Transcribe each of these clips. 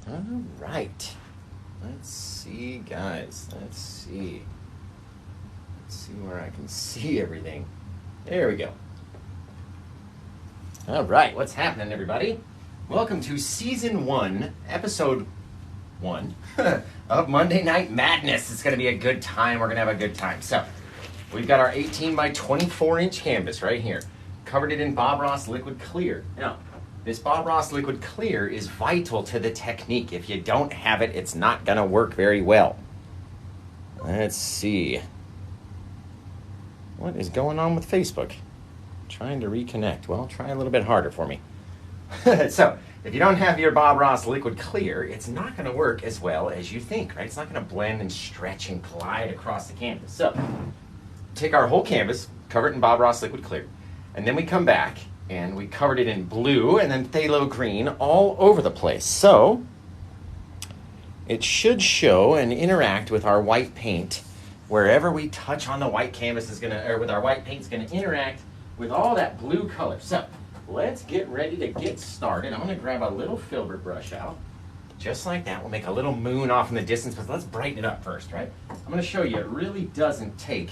All right. Let's see, guys. Let's see where I can see everything. There we go. All right, what's happening, everybody? Welcome to Season 1, Episode 1 of Monday Night Madness. It's going to be a good time. We're going to have a good time. So, we've got our 18 by 24 inch canvas right here. Covered it in Bob Ross Liquid Clear. Now, this Bob Ross Liquid Clear is vital to the technique. If you don't have it, it's not going to work very well. Let's see. What is going on with Facebook? Trying to reconnect. Well, try a little bit harder for me. So, if you don't have your Bob Ross Liquid Clear, it's not going to work as well as you think, right? It's not going to blend and stretch and glide across the canvas. So, take our whole canvas, cover it in Bob Ross Liquid Clear, and then we come back and we covered it in blue and then phthalo green all over the place. So, it should show and interact with our white paint. Wherever we touch on the white canvas is going to, or with our white paint, is going to interact with all that blue color. So, let's get ready to get started. I'm going to grab a little filbert brush out, just like that. We'll make a little moon off in the distance, but let's brighten it up first, right? I'm going to show you it really doesn't take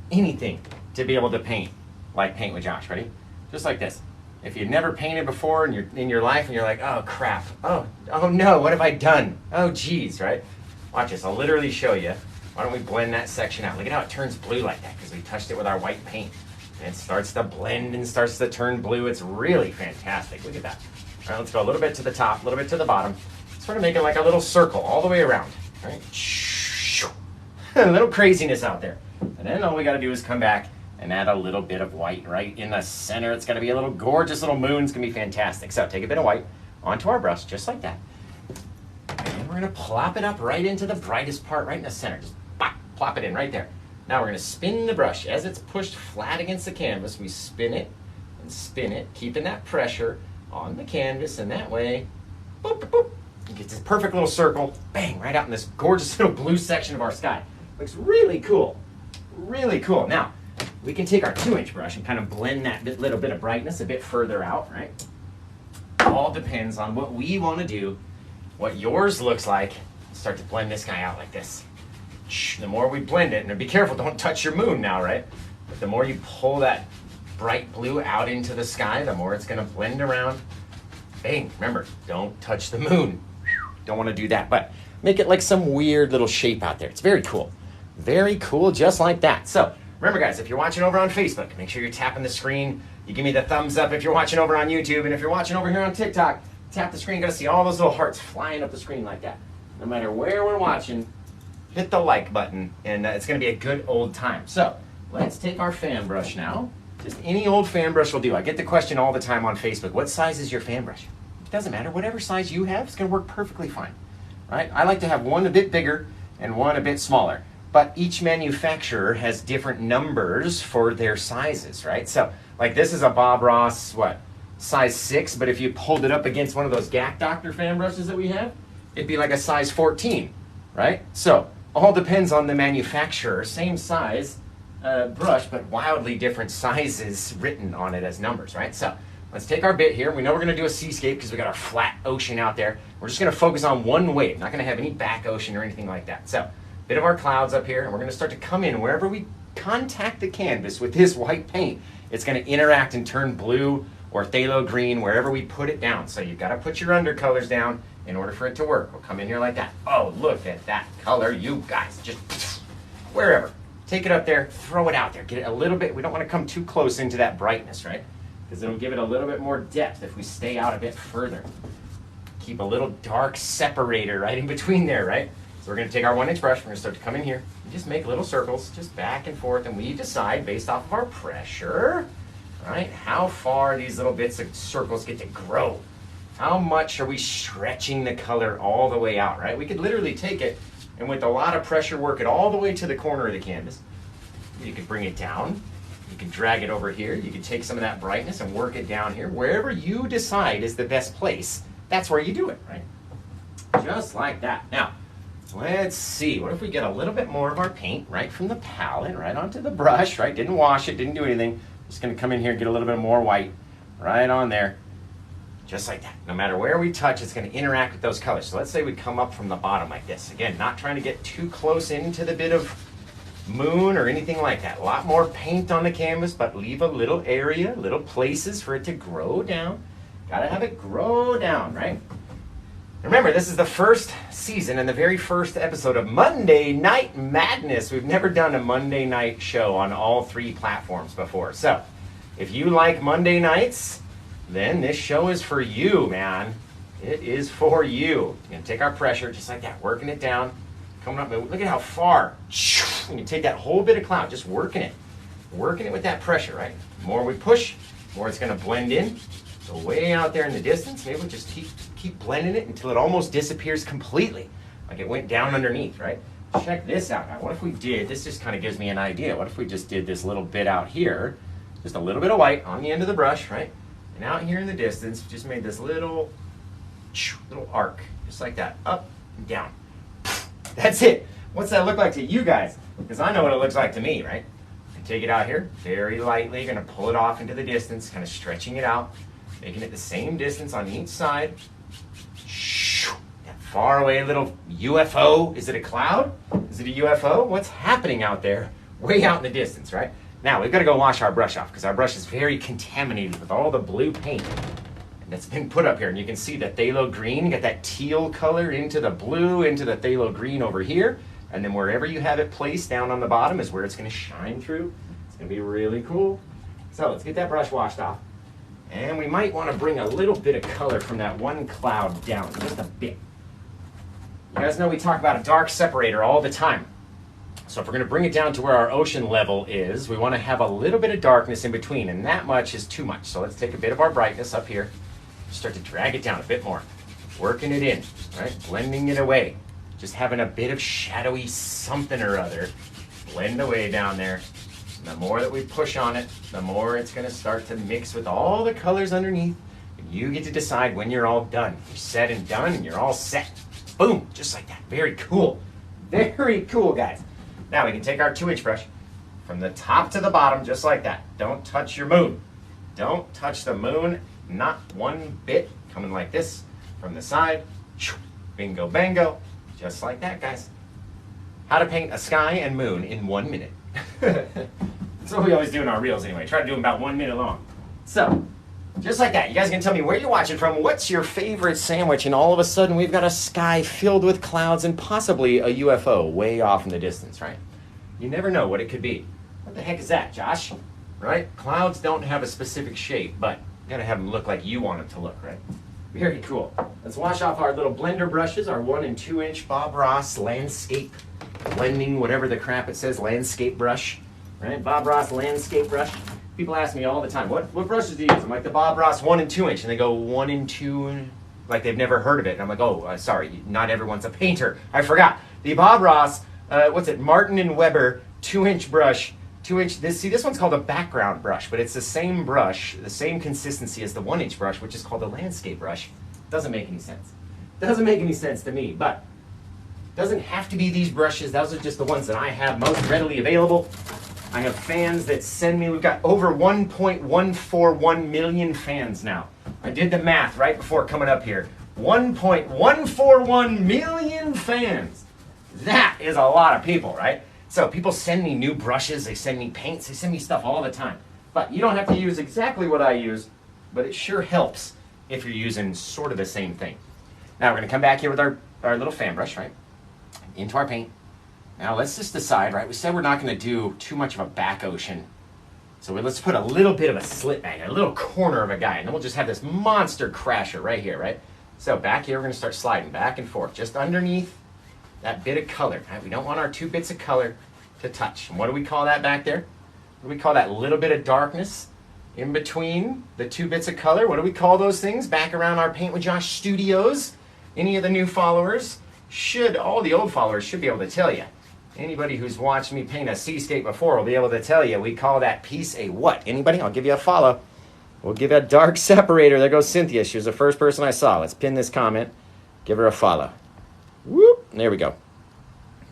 anything to be able to paint like Paint with Josh. Ready? Just like this. If you've never painted before in your life and you're like, oh crap, oh no, what have I done? Oh geez, right? Watch this, I'll literally show you. Why don't we blend that section out? Look at how it turns blue like that because we touched it with our white paint. And it starts to blend and starts to turn blue. It's really fantastic. Look at that. All right, let's go a little bit to the top, a little bit to the bottom. Sort of making like a little circle all the way around. All right? A little craziness out there. And then all we got to do is come back and add a little bit of white right in the center. It's going to be a little gorgeous little moon. It's going to be fantastic. So take a bit of white onto our brush, just like that. And we're going to plop it up right into the brightest part, right in the center. Just plop it in right there. Now we're going to spin the brush. As it's pushed flat against the canvas, we spin it and spin it, keeping that pressure on the canvas, and that way, boop, boop, boop, you get this perfect little circle, bang, right out in this gorgeous little blue section of our sky. Looks really cool. Really cool. Now, we can take our 2-inch brush and kind of blend that little bit of brightness a bit further out, right? All depends on what we want to do, what yours looks like. Start to blend this guy out like this. The more we blend it, and be careful, don't touch your moon now, right? But the more you pull that bright blue out into the sky, the more it's going to blend around. Bang, remember, don't touch the moon. Don't want to do that, but make it like some weird little shape out there. It's very cool. Very cool, just like that. So, remember guys, if you're watching over on Facebook, make sure you're tapping the screen. You give me the thumbs up if you're watching over on YouTube, and if you're watching over here on TikTok, tap the screen. You're going to see all those little hearts flying up the screen like that. No matter where we're watching, hit the like button, and it's going to be a good old time. So, let's take our fan brush now. Just any old fan brush will do. I get the question all the time on Facebook, what size is your fan brush? It doesn't matter. Whatever size you have, it's going to work perfectly fine. Right? I like to have one a bit bigger and one a bit smaller. But each manufacturer has different numbers for their sizes, right? So, like this is a Bob Ross, size 6, but if you pulled it up against one of those GAC Doctor fan brushes that we have, it'd be like a size 14, right? So, all depends on the manufacturer. Same size brush, but wildly different sizes written on it as numbers, right? So, let's take our bit here. We know we're going to do a seascape because we got our flat ocean out there. We're just going to focus on one wave. Not going to have any back ocean or anything like that. So, bit of our clouds up here, and we're going to start to come in wherever we contact the canvas with this white paint. It's going to interact and turn blue or phthalo green wherever we put it down. So you've got to put your undercolors down in order for it to work. We'll come in here like that. Oh, look at that color, you guys. Just wherever. Take it up there, throw it out there. Get it a little bit. We don't want to come too close into that brightness, right? Because it'll give it a little bit more depth if we stay out a bit further. Keep a little dark separator right in between there, right? So we're going to take our 1-inch brush, we're going to start to come in here, and just make little circles, just back and forth, and we decide, based off of our pressure, right, how far these little bits of circles get to grow. How much are we stretching the color all the way out, right? We could literally take it, and with a lot of pressure, work it all the way to the corner of the canvas. You could bring it down, you can drag it over here, you can take some of that brightness and work it down here. Wherever you decide is the best place, that's where you do it, right? Just like that. Now, let's see, what if we get a little bit more of our paint right from the palette, right onto the brush, right? Didn't wash it, didn't do anything. Just gonna come in here and get a little bit more white right on there. Just like that. No matter where we touch, it's going to interact with those colors. So let's say we come up from the bottom like this. Again, not trying to get too close into the bit of moon or anything like that. A lot more paint on the canvas, but leave a little area, little places for it to grow down. Gotta have it grow down, right? Remember, this is the first season and the very first episode of Monday Night Madness. We've never done a Monday night show on all 3 platforms before. So, if you like Monday nights, then this show is for you, man. It is for you. We're going to take our pressure just like that, working it down, coming up. Look at how far. You can take that whole bit of cloud, just working it with that pressure, right? The more we push, the more it's going to blend in. So way out there in the distance, maybe we'll just keep blending it until it almost disappears completely, like it went down underneath, right? Check this out. Now, what if we did, this just kind of gives me an idea. What if we just did this little bit out here, just a little bit of white on the end of the brush, right? And out here in the distance, just made this little arc, just like that, up and down. That's it. What's that look like to you guys? Because I know what it looks like to me, right? And take it out here, very lightly, you're gonna pull it off into the distance, kind of stretching it out, making it the same distance on each side. That far away little UFO, is it a cloud? Is it a UFO? What's happening out there, way out in the distance, right? Now, we've got to go wash our brush off because our brush is very contaminated with all the blue paint that's been put up here. And you can see the phthalo green, got that teal color into the blue, into the phthalo green over here. And then wherever you have it placed down on the bottom is where it's going to shine through. It's going to be really cool. So let's get that brush washed off. And we might want to bring a little bit of color from that one cloud down, just a bit. You guys know we talk about a dark separator all the time. So if we're going to bring it down to where our ocean level is, we want to have a little bit of darkness in between, and that much is too much. So let's take a bit of our brightness up here, start to drag it down a bit more, working it in, right? Blending it away, just having a bit of shadowy something or other, blend away down there. And the more that we push on it, the more it's going to start to mix with all the colors underneath, and you get to decide when you're all done. You're said and done, and you're all set. Boom, just like that. Very cool. Very cool, guys. Now we can take our 2-inch brush from the top to the bottom, just like that. Don't touch your moon. Don't touch the moon, not one bit. Coming like this from the side. Bingo, bango. Just like that, guys. How to paint a sky and moon in 1 minute. That's what we always do in our reels anyway. Try to do them about 1 minute long. So, just like that. You guys can tell me where you're watching from. What's your favorite sandwich? And all of a sudden, we've got a sky filled with clouds and possibly a UFO way off in the distance, right? You never know what it could be. What the heck is that, Josh? Right? Clouds don't have a specific shape, but you gotta have them look like you want them to look, right? Very cool. Let's wash off our little blender brushes, our 1 and 2 inch Bob Ross landscape blending, whatever the crap it says, landscape brush, right? Bob Ross landscape brush. People ask me all the time, what brushes do you use? I'm like, the Bob Ross 1 and 2 inch. And they go 1 and 2, like they've never heard of it. And I'm like, oh, sorry, not everyone's a painter. I forgot. The Bob Ross, Martin and Weber 2-inch brush. 2-inch, this one's called a background brush, but it's the same brush, the same consistency as the 1-inch brush, which is called the landscape brush. Doesn't make any sense. Doesn't make any sense to me, but doesn't have to be these brushes. Those are just the ones that I have most readily available. I have fans that send me, we've got over 1.141 million fans now. I did the math right before coming up here. 1.141 million fans. That is a lot of people, right? So people send me new brushes, they send me paints, they send me stuff all the time. But you don't have to use exactly what I use, but it sure helps if you're using sort of the same thing. Now we're gonna come back here with our little fan brush, right? Into our paint. Now let's just decide, right? We said we're not gonna do too much of a back ocean. So let's put a little bit of a slit back, a little corner of a guy, and then we'll just have this monster crasher right here, right? So back here, we're gonna start sliding back and forth, just underneath that bit of color, right? We don't want our 2 bits of color to touch. And what do we call that back there? What do we call that little bit of darkness in between the 2 bits of color? What do we call those things back around our Paint with Josh studios? Any of the new followers all the old followers should be able to tell you. Anybody who's watched me paint a Seascape before will be able to tell you. We call that piece a what? Anybody? I'll give you a follow. We'll give you a dark separator. There goes Cynthia. She was the first person I saw. Let's pin this comment. Give her a follow. Whoop. There we go.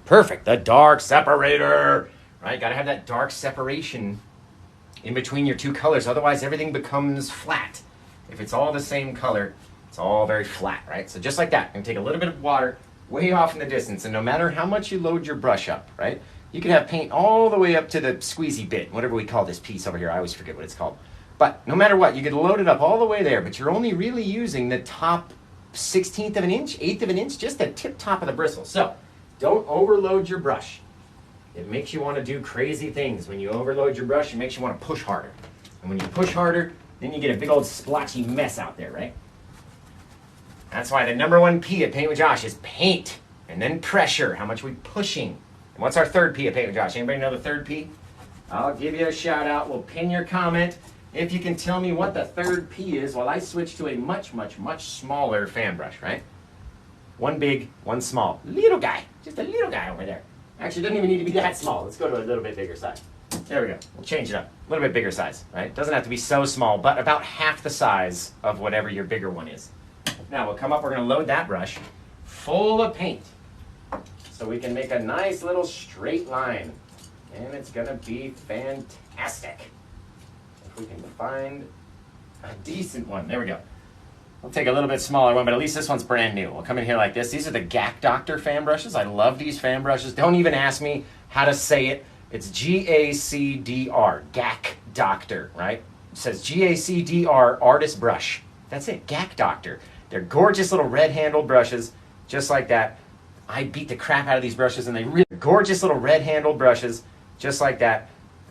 Perfect. The dark separator. Right? Got to have that dark separation in between your 2 colors. Otherwise, everything becomes flat. if it's all the same color, it's all very flat, right? So just like that, I'm gonna take a little bit of water way off in the distance, and no matter how much you load your brush up, right? You can have paint all the way up to the squeezy bit, whatever we call this piece over here. I always forget what it's called. But no matter what, you can load it up all the way there, but you're only really using the top 1/16 of an inch, 1/8 of an inch, just the tip top of the bristle. So don't overload your brush. It makes you want to do crazy things. When you overload your brush, it makes you want to push harder. And when you push harder, then you get a big old splotchy mess out there, right? That's why the #1 P at Paint with Josh is paint, and then pressure, how much we pushing. And what's our third P at Paint with Josh? Anybody know the third P? I'll give you a shout out. We'll pin your comment if you can tell me what the third P is while I switch to a much, much, much smaller fan brush, right? One big, one small. Little guy, just a little guy over there. Actually, doesn't even need to be that small. Let's go to a little bit bigger size. There we go. We'll change it up. A little bit bigger size, right? Doesn't have to be so small, but about half the size of whatever your bigger one is. Now we'll come up, we're gonna load that brush full of paint so we can make a nice little straight line. And it's gonna be fantastic. If we can find a decent one. There we go. We'll take a little bit smaller one, but at least this one's brand new. We'll come in here like this. These are the GAC Doctor fan brushes. I love these fan brushes. Don't even ask me how to say it. It's G-A-C-D-R, GAC Doctor, right? It says G-A-C-D-R, Artist Brush. That's it, GAC Doctor. They're gorgeous little red-handled brushes, just like that. I beat the crap out of these brushes, and they really gorgeous little red-handled brushes, just like that.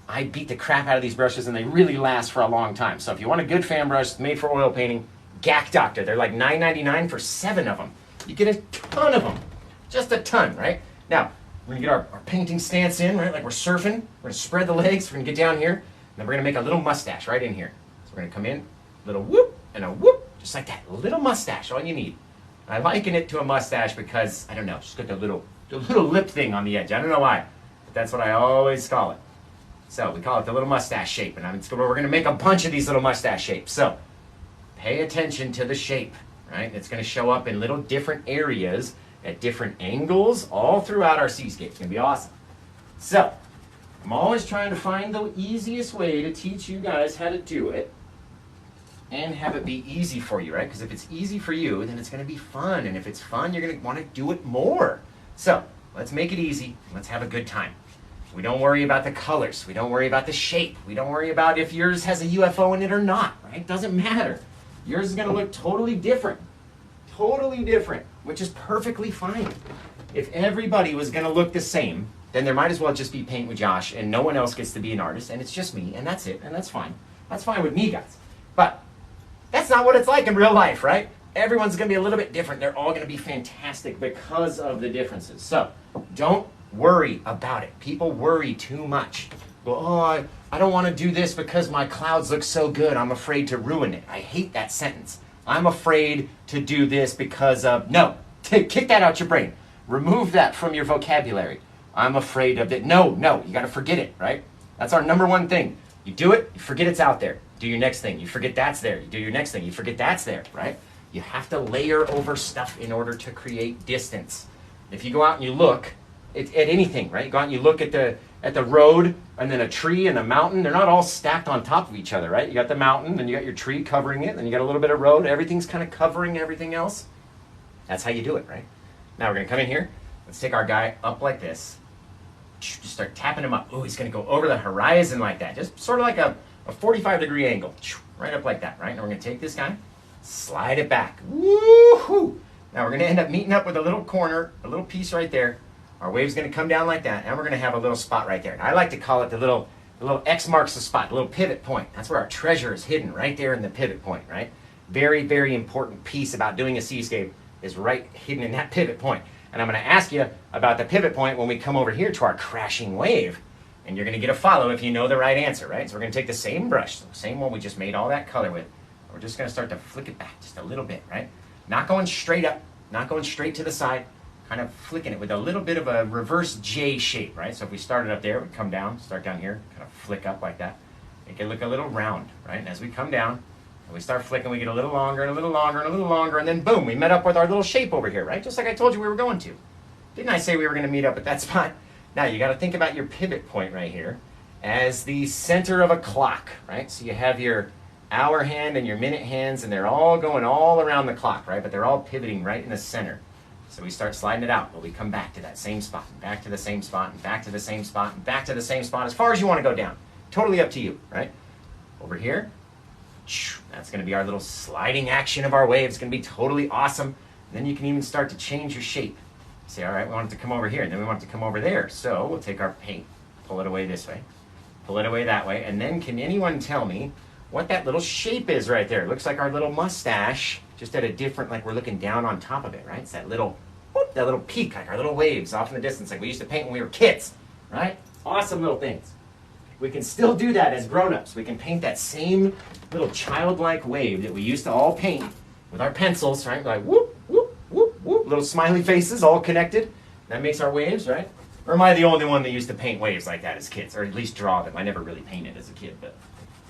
I beat the crap out of these brushes, and they really last for a long time. So if you want a good fan brush made for oil painting, GAC Doctor. They're like $9.99 for 7 of them. You get a ton of them, just a ton, right? Now, we're gonna get our painting stance in, right? Like we're surfing. We're gonna spread the legs. We're gonna get down here, and then we're gonna make a little mustache right in here. So we're gonna come in, little whoop and a whoop, just like that. A little mustache, all you need. I liken it to a mustache because, I don't know, just got the little lip thing on the edge. I don't know why, but that's what I always call it. So we call it the little mustache shape, and we're gonna make a bunch of these little mustache shapes. So pay attention to the shape, right? It's gonna show up in little different areas at different angles all throughout our Seascape. It's gonna be awesome. So, I'm always trying to find the easiest way to teach you guys how to do it and have it be easy for you, right? Because if it's easy for you, then it's gonna be fun. And if it's fun, you're gonna wanna do it more. So, let's make it easy. Let's have a good time. We don't worry about the colors. We don't worry about the shape. We don't worry about if yours has a UFO in it or not, right? Doesn't matter. Yours is gonna look totally different, which is perfectly fine. If everybody was gonna look the same, then there might as well just be Paint with Josh and no one else gets to be an artist and it's just me and that's it, and that's fine. That's fine with me, guys. But that's not what it's like in real life, right? Everyone's gonna be a little bit different. They're all gonna be fantastic because of the differences. So don't worry about it. People worry too much. Well, oh, I don't want to do this because my clouds look so good. I'm afraid to ruin it. I hate that sentence. I'm afraid to do this because of... No, kick that out your brain. Remove that from your vocabulary. I'm afraid of it. No, you got to forget it, right? That's our #1 thing. You do it, you forget it's out there. Do your next thing, you forget that's there. You do your next thing, you forget that's there, right? You have to layer over stuff in order to create distance. If you go out and you look at anything, right? You go out and you look at the road and then a tree and a mountain. They're not all stacked on top of each other, right? You got the mountain, then you got your tree covering it, then you got a little bit of road. Everything's kind of covering everything else. That's how you do it, right? Now we're gonna come in here. Let's take our guy up like this. Just start tapping him up. Oh, he's gonna go over the horizon like that. Just sort of like a 45-degree angle. Right up like that, right? Now we're gonna take this guy, slide it back. Woo-hoo! Now we're gonna end up meeting up with a little corner, a little piece right there. Our wave's gonna come down like that, and we're gonna have a little spot right there. And I like to call it the little X marks the spot, the little pivot point. That's where our treasure is hidden, right there in the pivot point, right? Very, very important piece about doing a seascape is right hidden in that pivot point. And I'm gonna ask you about the pivot point when we come over here to our crashing wave. And you're gonna get a follow if you know the right answer, right? So we're gonna take the same brush, the same one we just made all that color with. We're just gonna start to flick it back just a little bit, right? Not going straight up, not going straight to the side, kind of flicking it with a little bit of a reverse J shape, right? So if we started up there, we come down, start down here, kind of flick up like that. Make it look a little round, right? And as we come down, and we start flicking, we get a little longer and a little longer and a little longer, and then boom, we met up with our little shape over here, right? Just like I told you we were going to. Didn't I say we were gonna meet up at that spot? Now you gotta think about your pivot point right here as the center of a clock, right? So you have your hour hand and your minute hands, and they're all going all around the clock, right? But they're all pivoting right in the center. So we start sliding it out, but we come back to that same spot, and back to the same spot, and back to the same spot, and back to the same spot, as far as you want to go down. Totally up to you, right? Over here, that's going to be our little sliding action of our wave. It's going to be totally awesome. And then you can even start to change your shape. Say, all right, we want it to come over here, and then we want it to come over there. So we'll take our paint, pull it away this way, pull it away that way, and then can anyone tell me what that little shape is right there? It looks like our little mustache, just at a different, like we're looking down on top of it, right? It's that little, whoop, that little peak, like our little waves off in the distance, like we used to paint when we were kids, right? Awesome little things. We can still do that as grown-ups. We can paint that same little childlike wave that we used to all paint with our pencils, right? Like whoop, whoop, whoop, whoop, little smiley faces all connected. That makes our waves, right? Or am I the only one that used to paint waves like that as kids, or at least draw them? I never really painted as a kid, but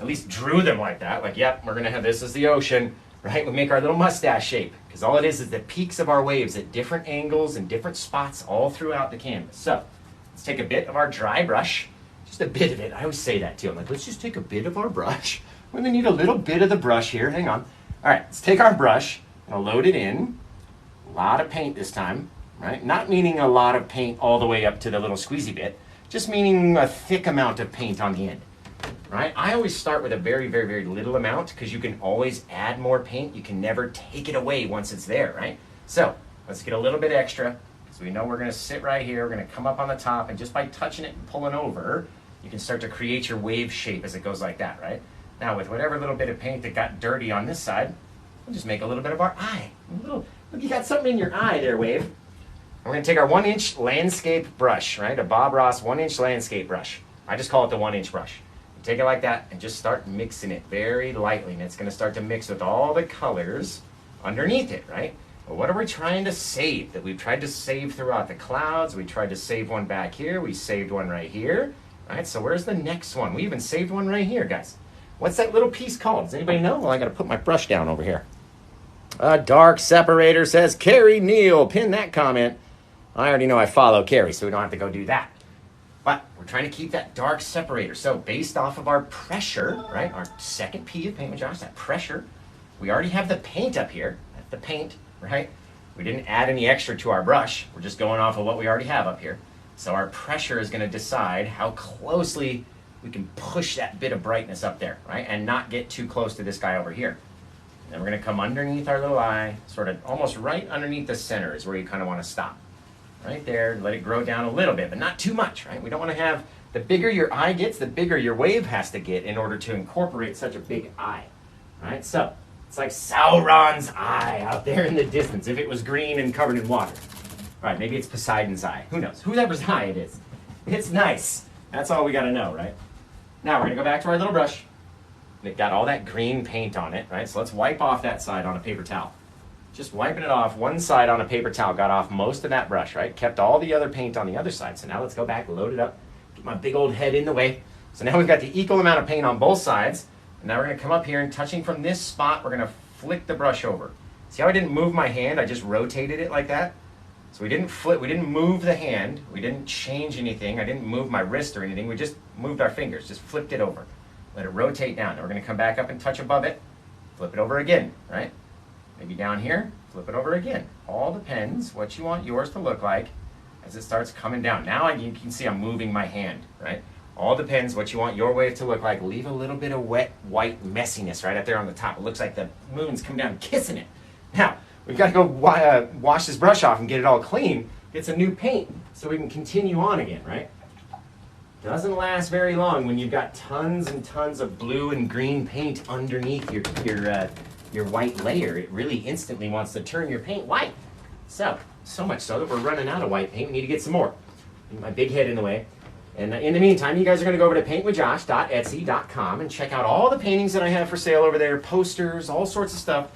at least drew them like that. Like, yep, we're gonna have this as the ocean, right? We make our little mustache shape, because all it is the peaks of our waves at different angles and different spots all throughout the canvas. So let's take a bit of our dry brush, just a bit of it. I always say that too. I'm like, let's just take a bit of our brush. We're gonna need a little bit of the brush here. Hang on. All right, let's take our brush and load it in. A lot of paint this time, right? Not meaning a lot of paint all the way up to the little squeezy bit, just meaning a thick amount of paint on the end. Right? I always start with a very, very, very little amount, because you can always add more paint. You can never take it away once it's there, right? So let's get a little bit extra, because we know we're going to sit right here. We're going to come up on the top, and just by touching it and pulling over, you can start to create your wave shape as it goes like that, right? Now with whatever little bit of paint that got dirty on this side, we'll just make a little bit of our eye. Look, you got something in your eye there, wave. We're going to take our 1-inch landscape brush, right? A Bob Ross 1-inch landscape brush. I just call it the 1-inch brush. Take it like that and just start mixing it very lightly, and it's going to start to mix with all the colors underneath it, right? Well, what are we trying to save that we've tried to save throughout the clouds? We tried to save one back here. We saved one right here, right? So where's the next one? We even saved one right here, guys. What's that little piece called? Does anybody know? Well, I got to put my brush down over here. A dark separator, says Carrie Neal. Pin that comment. I already know I follow Carrie, so we don't have to go do that. But we're trying to keep that dark separator. So based off of our pressure, right, our second P of Paint with Josh, that pressure, we already have the paint up here. That's the paint, right? We didn't add any extra to our brush. We're just going off of what we already have up here. So our pressure is going to decide how closely we can push that bit of brightness up there, right? And not get too close to this guy over here. And then we're going to come underneath our little eye, sort of almost right underneath the center is where you kind of want to stop. Right there, let it grow down a little bit, but not too much, right? We don't want to have, the bigger your eye gets, the bigger your wave has to get in order to incorporate such a big eye, right? So, it's like Sauron's eye out there in the distance, if it was green and covered in water. Right, maybe it's Poseidon's eye. Who knows? Whoever's eye it is. It's nice. That's all we got to know, right? Now, we're going to go back to our little brush. It got all that green paint on it, right? So let's wipe off that side on a paper towel. Just wiping it off, one side on a paper towel got off most of that brush, right? Kept all the other paint on the other side. So now let's go back, load it up, get my big old head in the way. So now we've got the equal amount of paint on both sides. And now we're going to come up here and touching from this spot, we're going to flick the brush over. See how I didn't move my hand? I just rotated it like that. So we didn't flip, we didn't move the hand. We didn't change anything. I didn't move my wrist or anything. We just moved our fingers, just flipped it over. Let it rotate down. Now we're going to come back up and touch above it, flip it over again, right? Maybe down here, flip it over again. All depends what you want yours to look like as it starts coming down. Now you can see I'm moving my hand, right? All depends what you want your wave to look like. Leave a little bit of wet, white messiness right up there on the top. It looks like the moon's come down kissing it. Now, we've got to go wash this brush off and get it all clean, get some new paint so we can continue on again, right? Doesn't last very long when you've got tons and tons of blue and green paint underneath your white layer. It really instantly wants to turn your paint white. So much so that we're running out of white paint. We need to get some more. My big head in the way. And in the meantime, you guys are going to go over to paintwithjosh.etsy.com and check out all the paintings that I have for sale over there, posters, all sorts of stuff.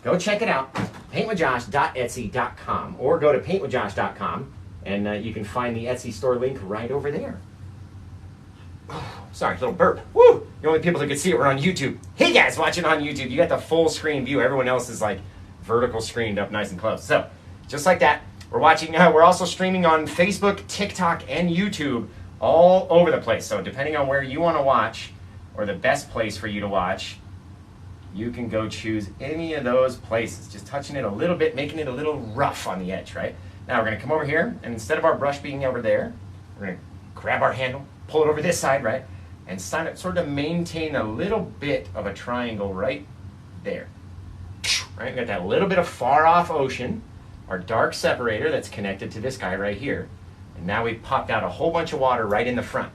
Go check it out, paintwithjosh.etsy.com, or go to paintwithjosh.com, and you can find the Etsy store link right over there. Sorry, little burp. Woo! The only people who can see it were on YouTube. Hey guys, watching on YouTube, you got the full screen view. Everyone else is like vertical screened up nice and close. So, just like that, we're watching. We're also streaming on Facebook, TikTok, and YouTube all over the place. So, depending on where you want to watch, or the best place for you to watch, you can go choose any of those places, just touching it a little bit, making it a little rough on the edge, right? Now we're gonna come over here, and instead of our brush being over there, we're gonna grab our handle, pull it over this side, right? And sort of maintain a little bit of a triangle right there. Right, we got that little bit of far off ocean, our dark separator that's connected to this guy right here. And now we've popped out a whole bunch of water right in the front.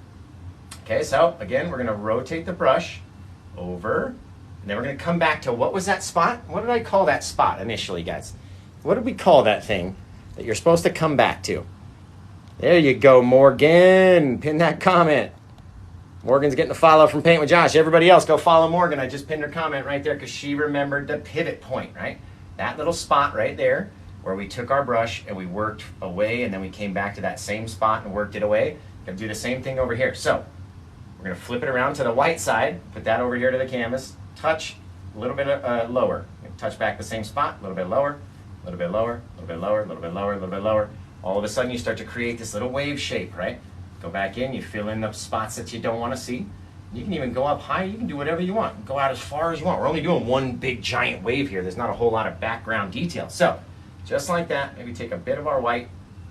Okay, so again, we're gonna rotate the brush over, and then we're gonna come back to, what was that spot? What did I call that spot initially, guys? What did we call that thing that you're supposed to come back to? There you go, Morgan. Pin that comment. Morgan's getting a follow from Paint with Josh. Everybody else, go follow Morgan. I just pinned her comment right there because she remembered the pivot point, right? That little spot right there where we took our brush and we worked away, and then we came back to that same spot and worked it away. We're gonna do the same thing over here. So we're gonna flip it around to the white side, put that over here to the canvas, touch a little bit lower. Touch back the same spot, a little bit lower, a little bit lower, a little bit lower, a little bit lower, a little bit lower. All of a sudden you start to create this little wave shape, right? Go back in, you fill in the spots that you don't want to see. You can even go up high, you can do whatever you want. Go out as far as you want. We're only doing one big giant wave here. There's not a whole lot of background detail. So, just like that, maybe take a bit of our white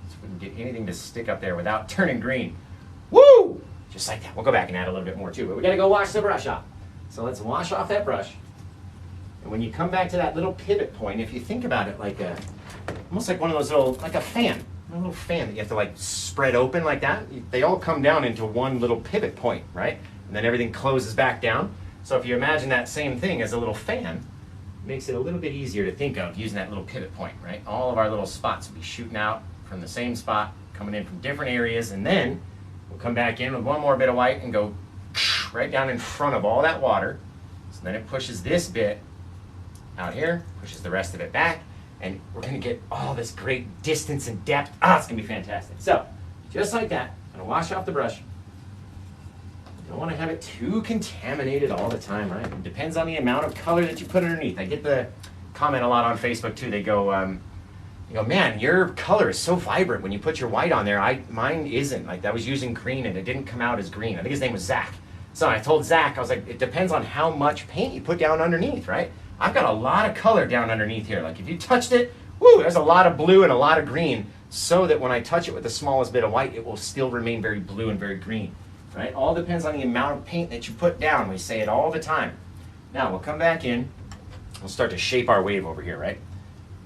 so we can get anything to stick up there without turning green. Woo! Just like that. We'll go back and add a little bit more too, but we gotta go wash the brush off. So let's wash off that brush. And when you come back to that little pivot point, if you think about it like almost like one of those little, like a fan. A little fan that you have to like spread open like that. They all come down into one little pivot point, right? And then everything closes back down. So if you imagine that same thing as a little fan, it makes it a little bit easier to think of using that little pivot point, right? All of our little spots will be shooting out from the same spot, coming in from different areas, and then we'll come back in with one more bit of white and go right down in front of all that water. So then it pushes this bit out here, pushes the rest of it back, and we're gonna get all this great distance and depth. It's gonna be fantastic. So, just like that, I'm gonna wash off the brush. You don't wanna have it too contaminated all the time, right? It depends on the amount of color that you put underneath. I get the comment a lot on Facebook too. They go, man, your color is so vibrant when you put your white on there. Mine isn't. Like, I was using green and it didn't come out as green. I think his name was Zach. So I told Zach, I was like, it depends on how much paint you put down underneath, right? I've got a lot of color down underneath here. Like if you touched it, woo, there's a lot of blue and a lot of green, so that when I touch it with the smallest bit of white, it will still remain very blue and very green, right? All depends on the amount of paint that you put down. We say it all the time. Now we'll come back in. We'll start to shape our wave over here, right?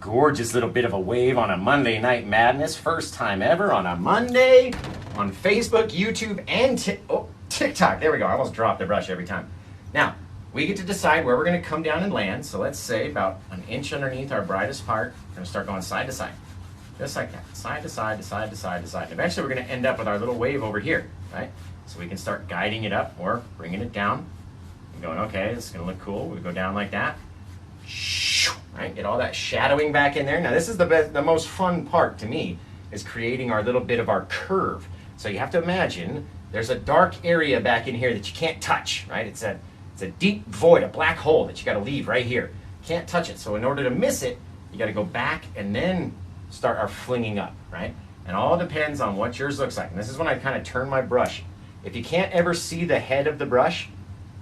Gorgeous little bit of a wave on a Monday Night Madness. First time ever on a Monday on Facebook, YouTube, and TikTok. There we go. I almost dropped the brush every time. Now, we get to decide where we're going to come down and land. So let's say about an inch underneath our brightest part. We're going to start going side to side. Just like that. Side to side to side to side to side. And eventually we're going to end up with our little wave over here, right? So we can start guiding it up or bringing it down. And going, okay, this is going to look cool. We go down like that. Right? Get all that shadowing back in there. Now this is the most fun part to me, is creating our little bit of our curve. So you have to imagine there's a dark area back in here that you can't touch, right? It's a deep void, a black hole that you got to leave right here. Can't touch it. So in order to miss it, you got to go back and then start our flinging up, right? And all depends on what yours looks like. And this is when I kind of turn my brush. If you can't ever see the head of the brush,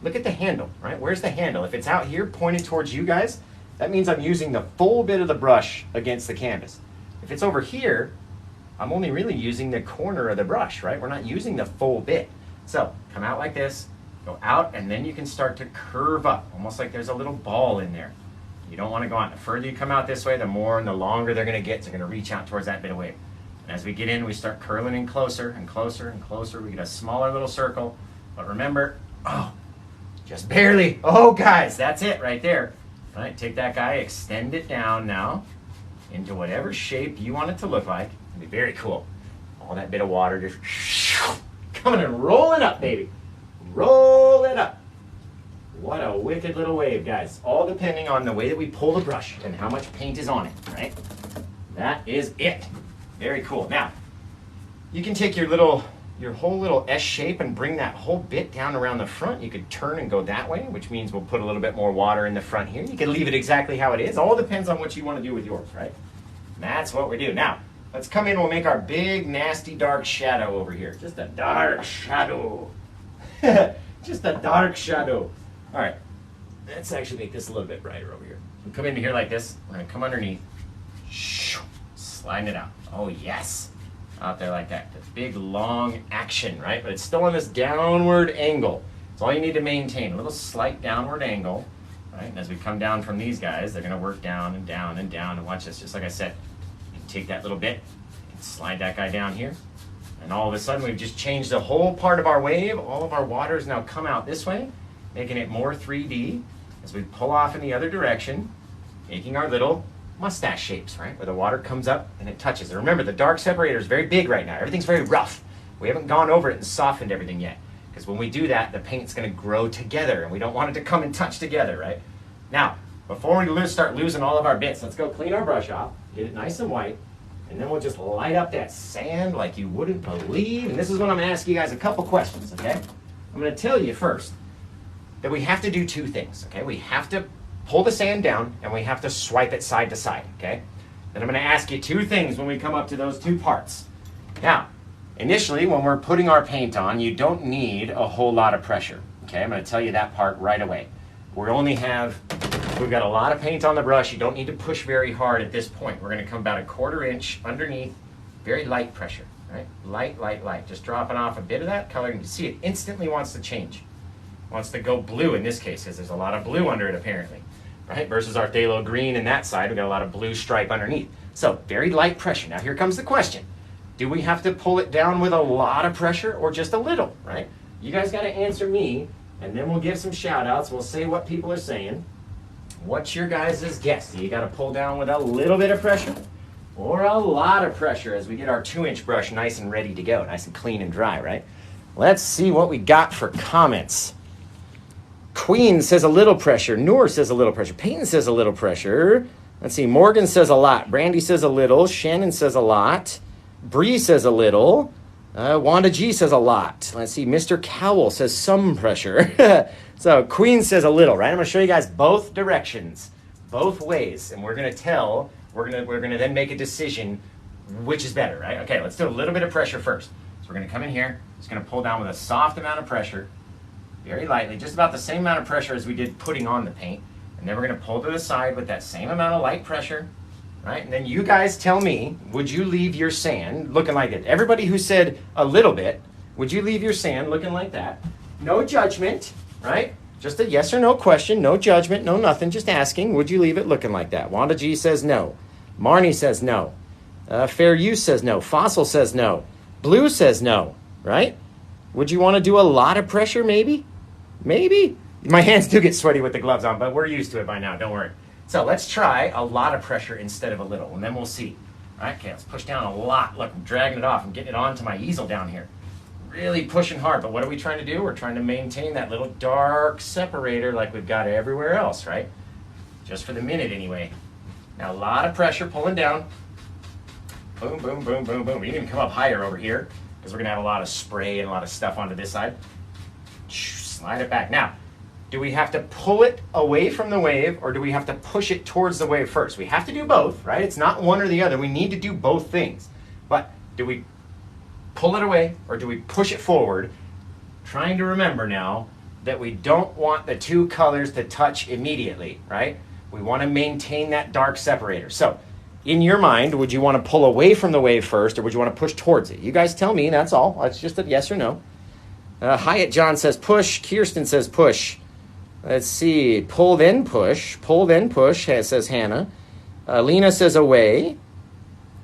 look at the handle, right? Where's the handle? If it's out here pointed towards you guys, that means I'm using the full bit of the brush against the canvas. If it's over here, I'm only really using the corner of the brush, right? We're not using the full bit. So come out like this, go out, and then you can start to curve up, almost like there's a little ball in there. You don't want to go on. The further you come out this way, the more and the longer they're going to get. So they're going to reach out towards that bit of wave. And as we get in, we start curling in closer and closer and closer. We get a smaller little circle. But remember, just barely. Oh, guys, that's it right there. All right, take that guy, extend it down now into whatever shape you want it to look like. It'll be very cool. All that bit of water just coming and rolling up, baby. Roll it up. What a wicked little wave, guys. All depending on the way that we pull the brush and how much paint is on it, right? That is it. Very cool. Now, you can take your whole little S shape and bring that whole bit down around the front. You could turn and go that way, which means we'll put a little bit more water in the front here. You can leave it exactly how it is. All depends on what you want to do with yours, right? And that's what we do. Now, let's come in and we'll make our big, nasty, dark shadow over here. Just a dark shadow. Just a dark shadow. All right. Let's actually make this a little bit brighter over here. We come into here like this. We're going to come underneath. Sliding it out. Oh, yes. Out there like that. That's big, long action, right? But it's still on this downward angle. It's all you need to maintain. A little slight downward angle, right? And as we come down from these guys, they're going to work down and down and down. And watch this. Just like I said, you take that little bit and slide that guy down here. And all of a sudden, we've just changed the whole part of our wave. All of our waters now come out this way, making it more 3D as we pull off in the other direction, making our little mustache shapes, right? Where the water comes up and it touches. And remember, the dark separator is very big right now. Everything's very rough. We haven't gone over it and softened everything yet. Because when we do that, the paint's going to grow together, and we don't want it to come and touch together, right? Now, before we start losing all of our bits, let's go clean our brush off, get it nice and white, and then we'll just light up that sand like you wouldn't believe. And this is when I'm going to ask you guys a couple questions, okay? I'm going to tell you first that we have to do two things, okay? We have to pull the sand down, and we have to swipe it side to side, okay? Then I'm going to ask you two things when we come up to those two parts. Now, initially, when we're putting our paint on, you don't need a whole lot of pressure, okay? I'm going to tell you that part right away. We've got a lot of paint on the brush. You don't need to push very hard at this point. We're going to come about a 1/4 inch underneath, very light pressure, right? Light, light, light. Just dropping off a bit of that color, and you see it instantly wants to change. Wants to go blue in this case, because there's a lot of blue under it apparently, right? Versus our phthalo green in that side, we've got a lot of blue stripe underneath. So very light pressure. Now here comes the question. Do we have to pull it down with a lot of pressure or just a little, right? You guys got to answer me, and then we'll give some shout outs. We'll say what people are saying. What's your guys' guess? Do you got to pull down with a little bit of pressure or a lot of pressure as we get our 2-inch brush nice and ready to go, nice and clean and dry, right? Let's see what we got for comments. Queen says a little pressure. Noor says a little pressure. Peyton says a little pressure. Let's see. Morgan says a lot. Brandy says a little. Shannon says a lot. Bree says a little. Wanda G says a lot. Let's see. Mr. Cowell says some pressure. So Queen says a little, right? I'm going to show you guys both directions, both ways, and we're going to then make a decision which is better, right? Okay, let's do a little bit of pressure first. So we're going to come in here. Just going to pull down with a soft amount of pressure, very lightly, just about the same amount of pressure as we did putting on the paint. And then we're going to pull to the side with that same amount of light pressure, right? And then you guys tell me, would you leave your sand looking like it? Everybody who said a little bit, would you leave your sand looking like that? No judgment, right? Just a yes or no question, no judgment, no nothing, just asking, would you leave it looking like that? Wanda G says no. Marnie says no. Fair Use says no. Fossil says no. Blue says no, right? Would you want to do a lot of pressure, maybe? Maybe. My hands do get sweaty with the gloves on, but we're used to it by now, don't worry. So let's try a lot of pressure instead of a little, and then we'll see. All right, okay, let's push down a lot. Look, I'm dragging it off and getting it onto my easel down here. Really pushing hard, but what are we trying to do? We're trying to maintain that little dark separator like we've got everywhere else, right? Just for the minute anyway. Now a lot of pressure pulling down. Boom, boom, boom, boom, boom. We can even come up higher over here because we're going to have a lot of spray and a lot of stuff onto this side. Slide it back. Now, do we have to pull it away from the wave or do we have to push it towards the wave first? We have to do both, right? It's not one or the other. We need to do both things. But do we pull it away or do we push it forward? Trying to remember now that we don't want the two colors to touch immediately, right? We want to maintain that dark separator. So in your mind, would you want to pull away from the wave first or would you want to push towards it? You guys tell me, that's all. It's just a yes or no. Hyatt John says push. Kirsten says push. Let's see. Pull then push. Pull then push, says Hannah. Lena says away.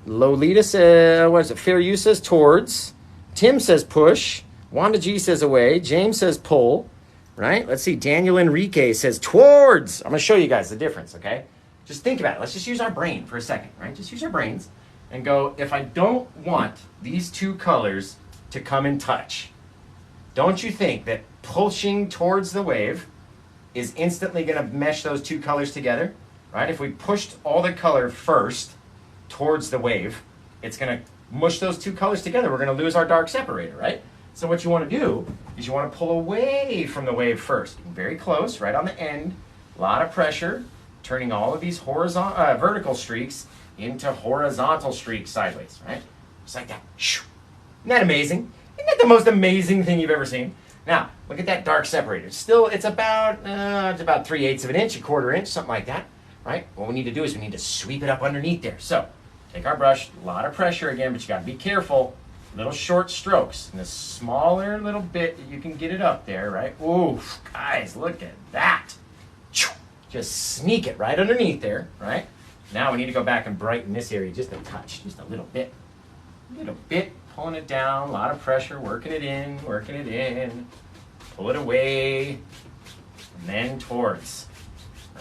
Lolita says, what is it? Fair Use says towards. Tim says push. Wanda G says away. James says pull. Right? Let's see. Daniel Enrique says towards. I'm going to show you guys the difference, okay? Just think about it. Let's just use our brain for a second, right? Just use our brains and go, if I don't want these two colors to come in touch, don't you think that pushing towards the wave is instantly going to mesh those two colors together, right? If we pushed all the color first towards the wave, it's going to mush those two colors together. We're going to lose our dark separator, right? So what you want to do is you want to pull away from the wave first. Very close, right on the end. A lot of pressure, turning all of these horizontal, vertical streaks into horizontal streaks sideways, right? Just like that. Isn't that amazing? Isn't that the most amazing thing you've ever seen? Now, look at that dark separator. Still, it's about 3/8 of an inch, 1/4 inch, something like that, right? What we need to do is we need to sweep it up underneath there. So, take our brush, a lot of pressure again, but you got to be careful. Little short strokes, and the smaller little bit that you can get it up there, right? Ooh, guys, look at that. Just sneak it right underneath there, right? Now we need to go back and brighten this area just a touch, just a little bit. Pulling it down, a lot of pressure, working it in, pull it away, and then towards,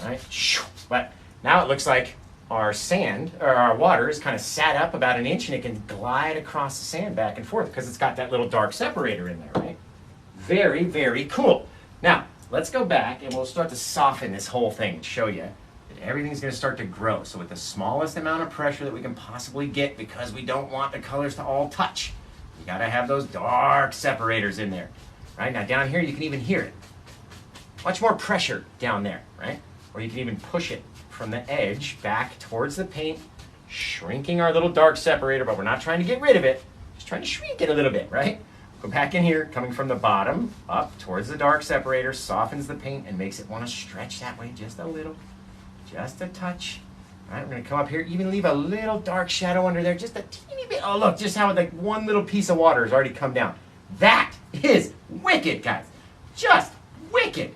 right? But now it looks like our sand, or our water is kind of sat up about an inch and it can glide across the sand back and forth because it's got that little dark separator in there, right? Very, very cool. Now, let's go back and we'll start to soften this whole thing and show you that everything's going to start to grow. So with the smallest amount of pressure that we can possibly get, because we don't want the colors to all touch, you got to have those dark separators in there, right? Now down here you can even hear it. Much more pressure down there, right? Or you can even push it from the edge back towards the paint, shrinking our little dark separator, but we're not trying to get rid of it, just trying to shrink it a little bit, right? Go back in here, coming from the bottom up towards the dark separator, softens the paint and makes it want to stretch that way just a little, just a touch. All right, we're going to come up here, even leave a little dark shadow under there, just a teeny bit. Oh, look, just how like one little piece of water has already come down. That is wicked, guys. Just wicked.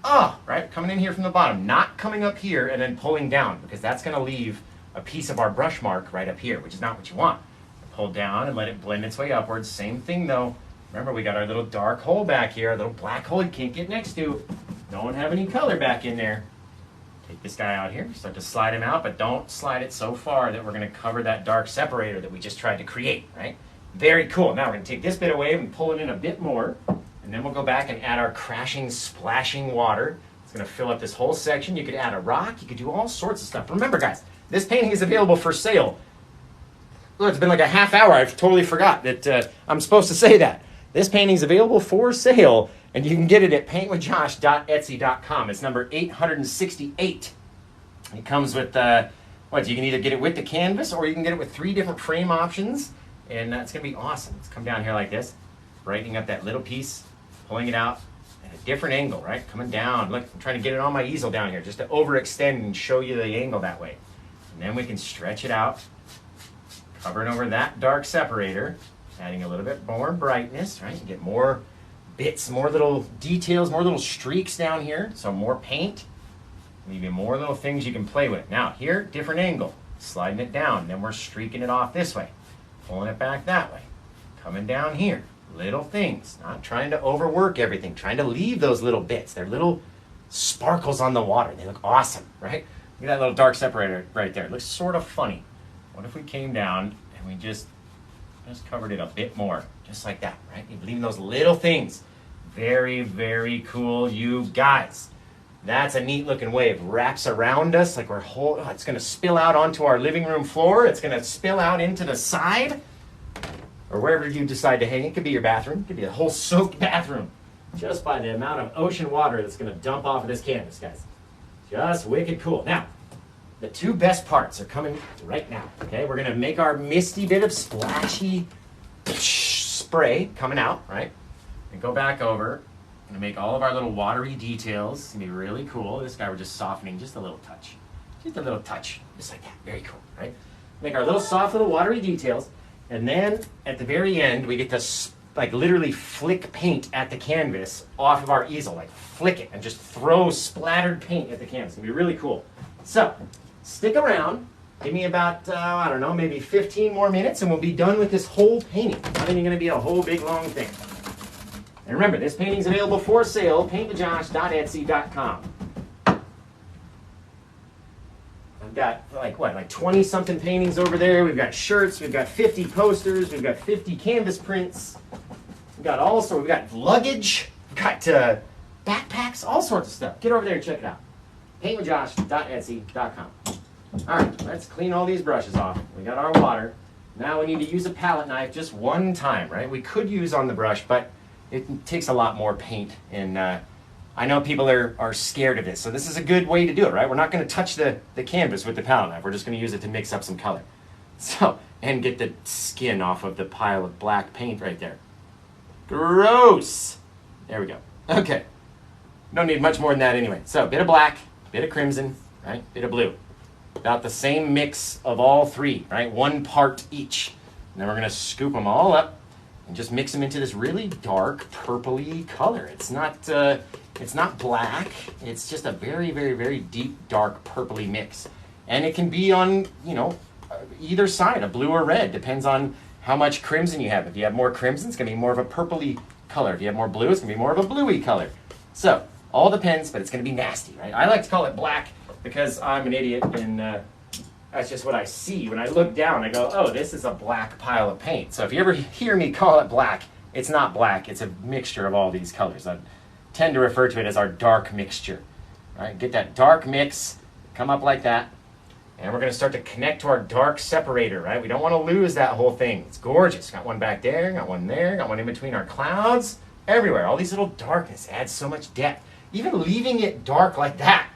Oh, right, coming in here from the bottom, not coming up here and then pulling down, because that's going to leave a piece of our brush mark right up here, which is not what you want. Pull down and let it blend its way upwards. Same thing though. Remember, we got our little dark hole back here, a little black hole you can't get next to. Don't have any color back in there. Take this guy out here, start to slide him out, but don't slide it so far that we're going to cover that dark separator that we just tried to create, right? Very cool. Now we're going to take this bit away and pull it in a bit more. And then we'll go back and add our crashing, splashing water. It's going to fill up this whole section. You could add a rock. You could do all sorts of stuff. Remember, guys, this painting is available for sale. Look, it's been like a half hour. I totally forgot that I'm supposed to say that. This painting is available for sale, and you can get it at paintwithjosh.etsy.com. It's number 868. It comes with, you can either get it with the canvas or you can get it with 3 different frame options, and it's going to be awesome. Let's come down here like this, brightening up that little piece, pulling it out at a different angle, right? Coming down. Look, I'm trying to get it on my easel down here just to overextend and show you the angle that way. And then we can stretch it out, covering over that dark separator, adding a little bit more brightness, right? You get more bits, more little details, more little streaks down here, so more paint, leaving more little things you can play with. Now here, different angle, sliding it down, then we're streaking it off this way, pulling it back that way, coming down here, little things, not trying to overwork everything, trying to leave those little bits. They're little sparkles on the water. They look awesome, right? Look at that little dark separator right there. It looks sort of funny. What if we came down and we just covered it a bit more, just like that, right? You're leaving those little things. Very, very cool, you guys. That's a neat looking wave. Wraps around us like we're it's going to spill out onto our living room floor. It's going to spill out into the side or wherever you decide to hang. It could be your bathroom. It could be a whole soaked bathroom just by the amount of ocean water that's going to dump off of this canvas, guys. Just wicked cool. Now, the 2 best parts are coming right now, okay? We're going to make our misty bit of splashy spray coming out, right? And go back over and make all of our little watery details. It's going to be really cool. This guy we're just softening just a little touch. Just a little touch, just like that. Very cool, right? Make our little soft little watery details. And then at the very end, we get to like literally flick paint at the canvas off of our easel. Like flick it and just throw splattered paint at the canvas. It's going to be really cool. So, stick around, give me about, I don't know, maybe 15 more minutes and we'll be done with this whole painting. It's not even going to be a whole big long thing. And remember, this painting is available for sale, paintwithjosh.etsy.com. I've got like 20 something paintings over there. We've got shirts, we've got 50 posters, we've got 50 canvas prints. We've got we've got luggage, we've got backpacks, all sorts of stuff. Get over there and check it out. paintwithjosh.etsy.com. All right, let's clean all these brushes off. We got our water. Now we need to use a palette knife just one time, right? We could use on the brush, but it takes a lot more paint. And I know people are scared of this, so this is a good way to do it, right? We're not going to touch the canvas with the palette knife. We're just going to use it to mix up some color. So, and get the skin off of the pile of black paint right there. Gross! There we go. Okay. Don't need much more than that anyway. So, a bit of black, a bit of crimson, right? A bit of blue. About the same mix of all three, right? 1 part each. And then we're going to scoop them all up and just mix them into this really dark purpley color. It's not black. It's just a very, very, very deep, dark purpley mix. And it can be on, you know, either side, a blue or red. Depends on how much crimson you have. If you have more crimson, it's going to be more of a purpley color. If you have more blue, it's going to be more of a bluey color. So, all depends, but it's going to be nasty, right? I like to call it black because I'm an idiot, and that's just what I see. When I look down, I go, oh, this is a black pile of paint. So if you ever hear me call it black, it's not black. It's a mixture of all these colors. I tend to refer to it as our dark mixture. All right, get that dark mix, come up like that, and we're going to start to connect to our dark separator, right? We don't want to lose that whole thing. It's gorgeous. Got one back there, got one there, got one in between our clouds, everywhere. All these little darkness adds so much depth. Even leaving it dark like that,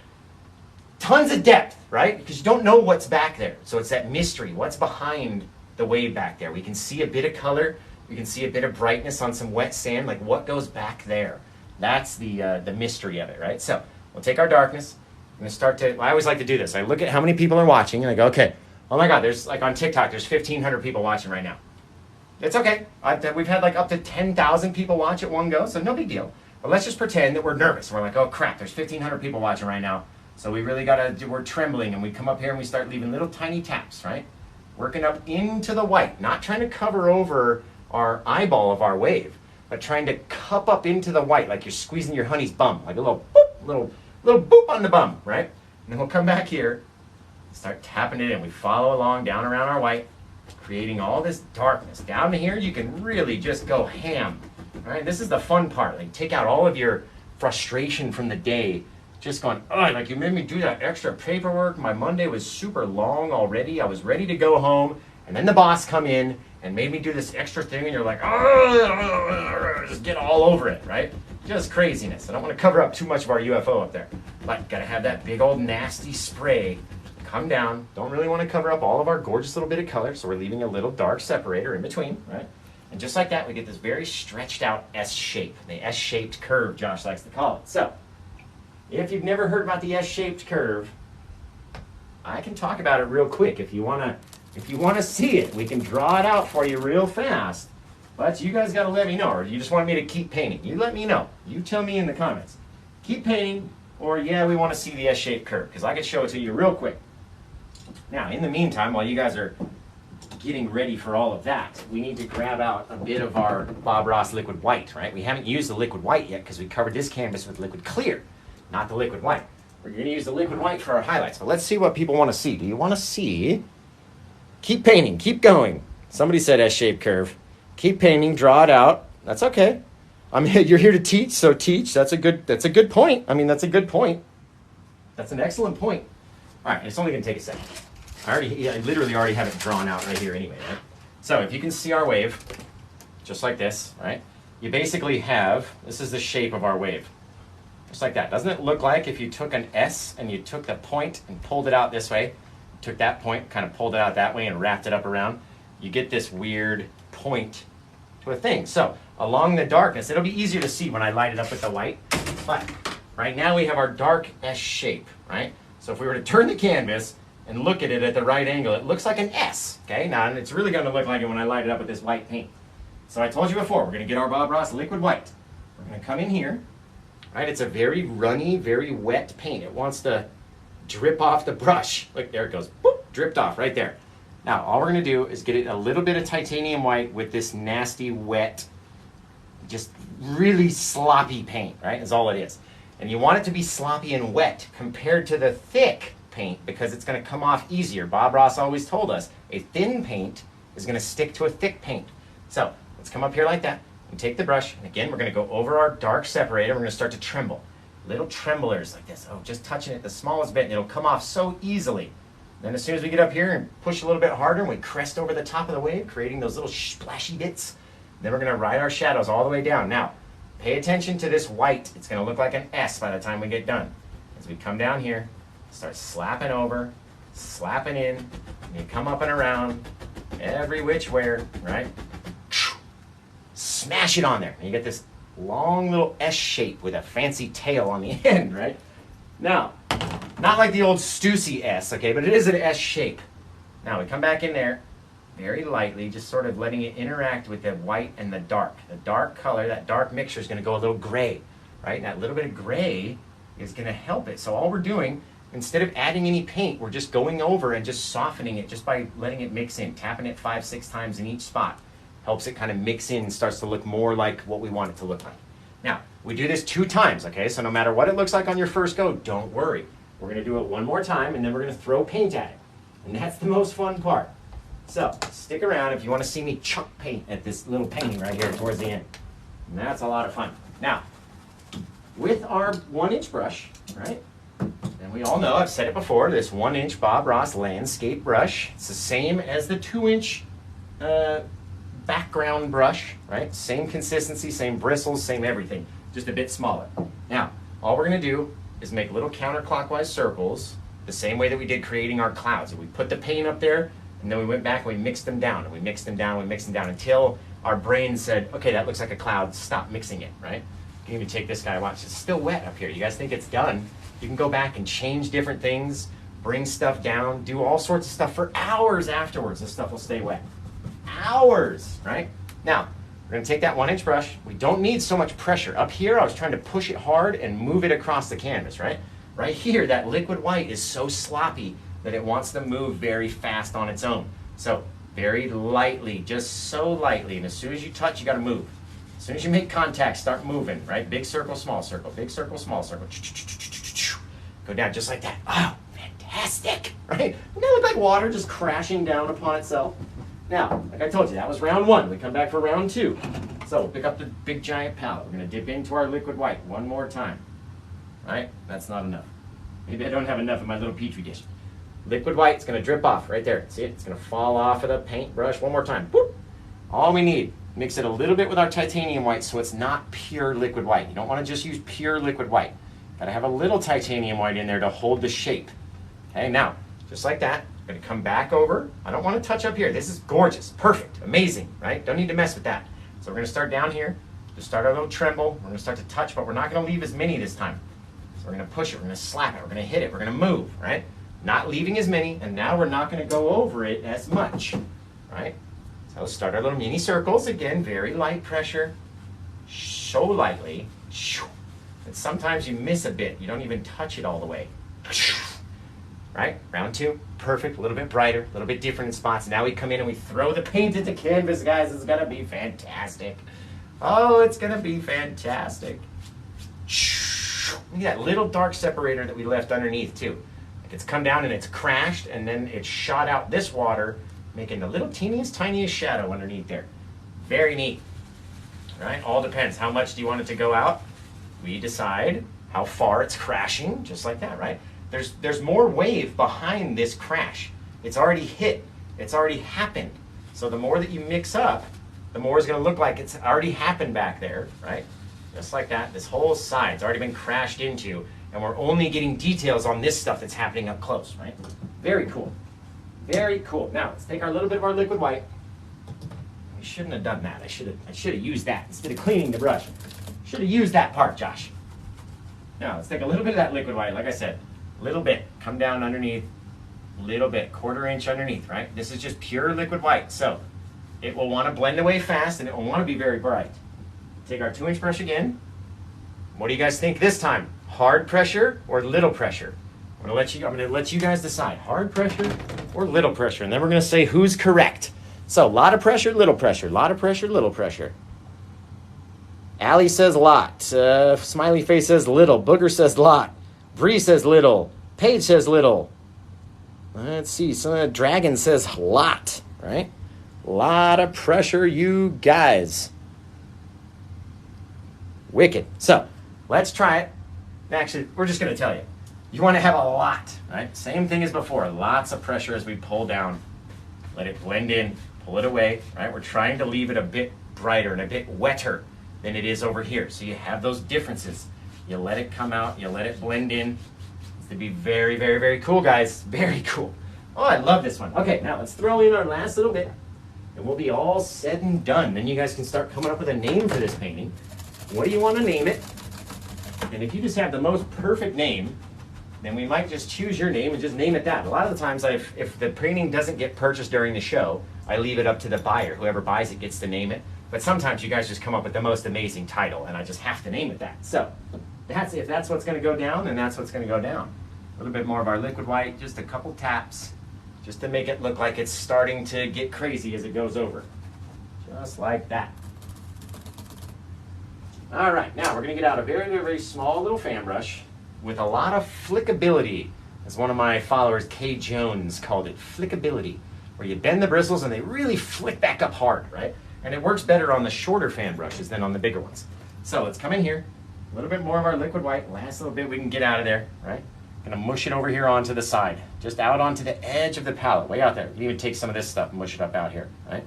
tons of depth, right? Because you don't know what's back there. So it's that mystery. What's behind the wave back there? We can see a bit of color. We can see a bit of brightness on some wet sand. Like, what goes back there? That's the mystery of it, right? So we'll take our darkness. I'm going to start to, I always like to do this. I look at how many people are watching, and I go, okay, oh my God, there's, like on TikTok, there's 1,500 people watching right now. It's okay. We've had like up to 10,000 people watch at one go, so no big deal. But let's just pretend that we're nervous. We're like, oh crap, there's 1,500 people watching right now. So we really we're trembling, and we come up here and we start leaving little tiny taps, right? Working up into the white, not trying to cover over our eyeball of our wave, but trying to cup up into the white, like you're squeezing your honey's bum, like a little boop, little boop on the bum, right? And then we'll come back here, start tapping it in. We follow along down around our white, creating all this darkness. Down here, you can really just go ham. All right, this is the fun part. Like, take out all of your frustration from the day. Just going, oh, like you made me do that extra paperwork. My Monday was super long already. I was ready to go home. And then the boss come in and made me do this extra thing. And you're like, oh, just get all over it, right? Just craziness. I don't want to cover up too much of our UFO up there. But got to have that big old nasty spray come down. Don't really want to cover up all of our gorgeous little bit of color. So we're leaving a little dark separator in between, right? And just like that, we get this very stretched out S shape, the S-shaped curve, Josh likes to call it. So, if you've never heard about the S-shaped curve, I can talk about it real quick. If you wanna see it, we can draw it out for you real fast. But you guys gotta let me know, or you just want me to keep painting. You let me know. You tell me in the comments. Keep painting, or yeah, we want to see the S-shaped curve, because I can show it to you real quick. Now, in the meantime, while you guys are getting ready for all of that, we need to grab out a bit of our Bob Ross liquid white, right? We haven't used the liquid white yet because we covered this canvas with liquid clear, not the liquid white. We're going to use the liquid white for our highlights, but let's see what people want to see. Do you want to see? Keep painting, keep going. Somebody said S-shaped curve. Keep painting, draw it out. That's okay. You're here to teach, so teach. That's a good point. I mean, that's a good point. That's an excellent point. All right, it's only going to take a second. I literally already have it drawn out right here anyway, right? So if you can see our wave, just like this, right? You basically have, this is the shape of our wave. Just like that. Doesn't it look like if you took an S and you took the point and pulled it out this way, took that point, kind of pulled it out that way and wrapped it up around, you get this weird point to a thing. So along the darkness, it'll be easier to see when I light it up with the white, but right now we have our dark S shape, right? So if we were to turn the canvas and look at it at the right angle, it looks like an S, okay? Now, it's really going to look like it when I light it up with this white paint. So I told you before, we're going to get our Bob Ross liquid white. We're going to come in here, right? It's a very runny, very wet paint. It wants to drip off the brush. Look, there it goes, boop, dripped off right there. Now, all we're going to do is get it a little bit of titanium white with this nasty, wet, just really sloppy paint, right? Is all it is. And you want it to be sloppy and wet compared to the thick paint because it's going to come off easier. Bob Ross always told us a thin paint is going to stick to a thick paint. So let's come up here like that and take the brush. And again, we're going to go over our dark separator. We're going to start to tremble. Little tremblers like this. Oh, just touching it the smallest bit and it'll come off so easily. Then as soon as we get up here and push a little bit harder and we crest over the top of the wave, creating those little splashy bits, then we're going to ride our shadows all the way down. Now, pay attention to this white. It's going to look like an S by the time we get done. As we come down here, start slapping over, slapping in, and you come up and around, every which way, right? Smash it on there. And you get this long little S shape with a fancy tail on the end, right? Now, not like the old Stussy S, okay, but it is an S shape. Now we come back in there very lightly, just sort of letting it interact with the white and the dark. The dark color, that dark mixture is going to go a little gray, right? And that little bit of gray is going to help it. So all we're doing, instead of adding any paint, we're just going over and just softening it just by letting it mix in, tapping it 5-6 times in each spot. Helps it kind of mix in and starts to look more like what we want it to look like. Now, we do this 2 times, okay? So no matter what it looks like on your first go, don't worry. We're going to do it 1 more time, and then we're going to throw paint at it. And that's the most fun part. So, stick around if you want to see me chunk paint at this little painting right here towards the end. And that's a lot of fun. Now, with our 1-inch brush, right? And we all know, I've said it before, this 1-inch Bob Ross landscape brush. It's the same as the 2-inch background brush, right? Same consistency, same bristles, same everything, just a bit smaller. Now, all we're going to do is make little counterclockwise circles the same way that we did creating our clouds. And we put the paint up there, and then we went back and we mixed them down, and we mixed them down, we mixed them down until our brain said, okay, that looks like a cloud, stop mixing it, right? You can even take this guy, watch, it's still wet up here. You guys think it's done? You can go back and change different things, bring stuff down, do all sorts of stuff for hours afterwards. This stuff will stay wet. Hours, right? Now, we're going to take that 1-inch brush. We don't need so much pressure. Up here, I was trying to push it hard and move it across the canvas, right? Right here, that liquid white is so sloppy that it wants to move very fast on its own. So, very lightly, just so lightly. And as soon as you touch, you got to move. As soon as you make contact, start moving, right? Big circle, small circle, big circle, small circle. Go down just like that. Oh, fantastic, right? Doesn't that look like water just crashing down upon itself? Now, like I told you, that was round 1. We come back for round 2. So we'll pick up the big giant palette. We're going to dip into our liquid white 1 more time. Right? That's not enough. Maybe I don't have enough in my little petri dish. Liquid white, it's going to drip off right there. See it? It's going to fall off of the paintbrush 1 more time. Boop. All we need, mix it a little bit with our titanium white so it's not pure liquid white. You don't want to just use pure liquid white. Got to have a little titanium white in there to hold the shape. Okay, now, just like that, I'm going to come back over. I don't want to touch up here. This is gorgeous, perfect, amazing, right? Don't need to mess with that. So we're going to start down here. Just start our little tremble. We're going to start to touch, but we're not going to leave as many this time. So we're going to push it, we're going to slap it, we're going to hit it, we're going to move, right? Not leaving as many, and now we're not going to go over it as much, right? So let's start our little mini circles. Again, very light pressure, so lightly. And sometimes you miss a bit. You don't even touch it all the way. Right? Round 2, perfect, a little bit brighter, a little bit different in spots. Now we come in and we throw the paint at the canvas, guys. It's going to be fantastic. Oh, it's going to be fantastic. Look at that little dark separator that we left underneath, too. Like it's come down and it's crashed, and then it shot out this water, making the little teeniest, tiniest shadow underneath there. Very neat. All right? All depends. How much do you want it to go out? We decide how far it's crashing, just like that, right? There's more wave behind this crash. It's already hit. It's already happened. So the more that you mix up, the more it's going to look like it's already happened back there, right? Just like that. This whole side's already been crashed into, and we're only getting details on this stuff that's happening up close, right? Very cool. Very cool. Now, let's take our little bit of our liquid white. We shouldn't have done that. I should have used that instead of cleaning the brush. Should have used that part, Josh. Now, let's take a little bit of that liquid white, like I said. Little bit, come down underneath, little bit, 1/4 inch underneath, right? This is just pure liquid white, so it will want to blend away fast and it will want to be very bright. Take our 2-inch brush again. What do you guys think this time? Hard pressure or little pressure? I'm going to let you guys decide. Hard pressure or little pressure, and then we're going to say who's correct. So, a lot of pressure, little pressure, lot of pressure, little pressure. Allie says lot. Smiley face says little. Booger says lot. Bree says little. Paige says little. Let's see. Dragon says lot, right? Lot of pressure, you guys. Wicked. So, let's try it. Actually, we're just going to tell you. You want to have a lot, right? Same thing as before. Lots of pressure as we pull down. Let it blend in. Pull it away, right? We're trying to leave it a bit brighter and a bit wetter than it is over here. So you have those differences. You let it come out, you let it blend in. It's to be very, very, very cool, guys. Very cool. Oh, I love this one. Okay, now let's throw in our last little bit, and we'll be all said and done. Then you guys can start coming up with a name for this painting. what do you want to name it? And if you just have the most perfect name, then we might just choose your name and just name it that. A lot of the times, if the painting doesn't get purchased during the show, I leave it up to the buyer. Whoever buys it gets to name it. But sometimes you guys just come up with the most amazing title, and I just have to name it that. So if that's what's going to go down, then that's what's going to go down. A little bit more of our liquid white, just a couple taps, just to make it look like it's starting to get crazy as it goes over. Just like that. All right, now we're going to get out a very, very, very small little fan brush with a lot of flickability, as one of my followers, Kay Jones, called it, flickability, where you bend the bristles and they really flick back up hard, right? And it works better on the shorter fan brushes than on the bigger ones. So let's come in here, a little bit more of our liquid white, last little bit we can get out of there, right? Gonna mush it over here onto the side, just out onto the edge of the palette, way out there. You can even take some of this stuff and mush it up out here, right?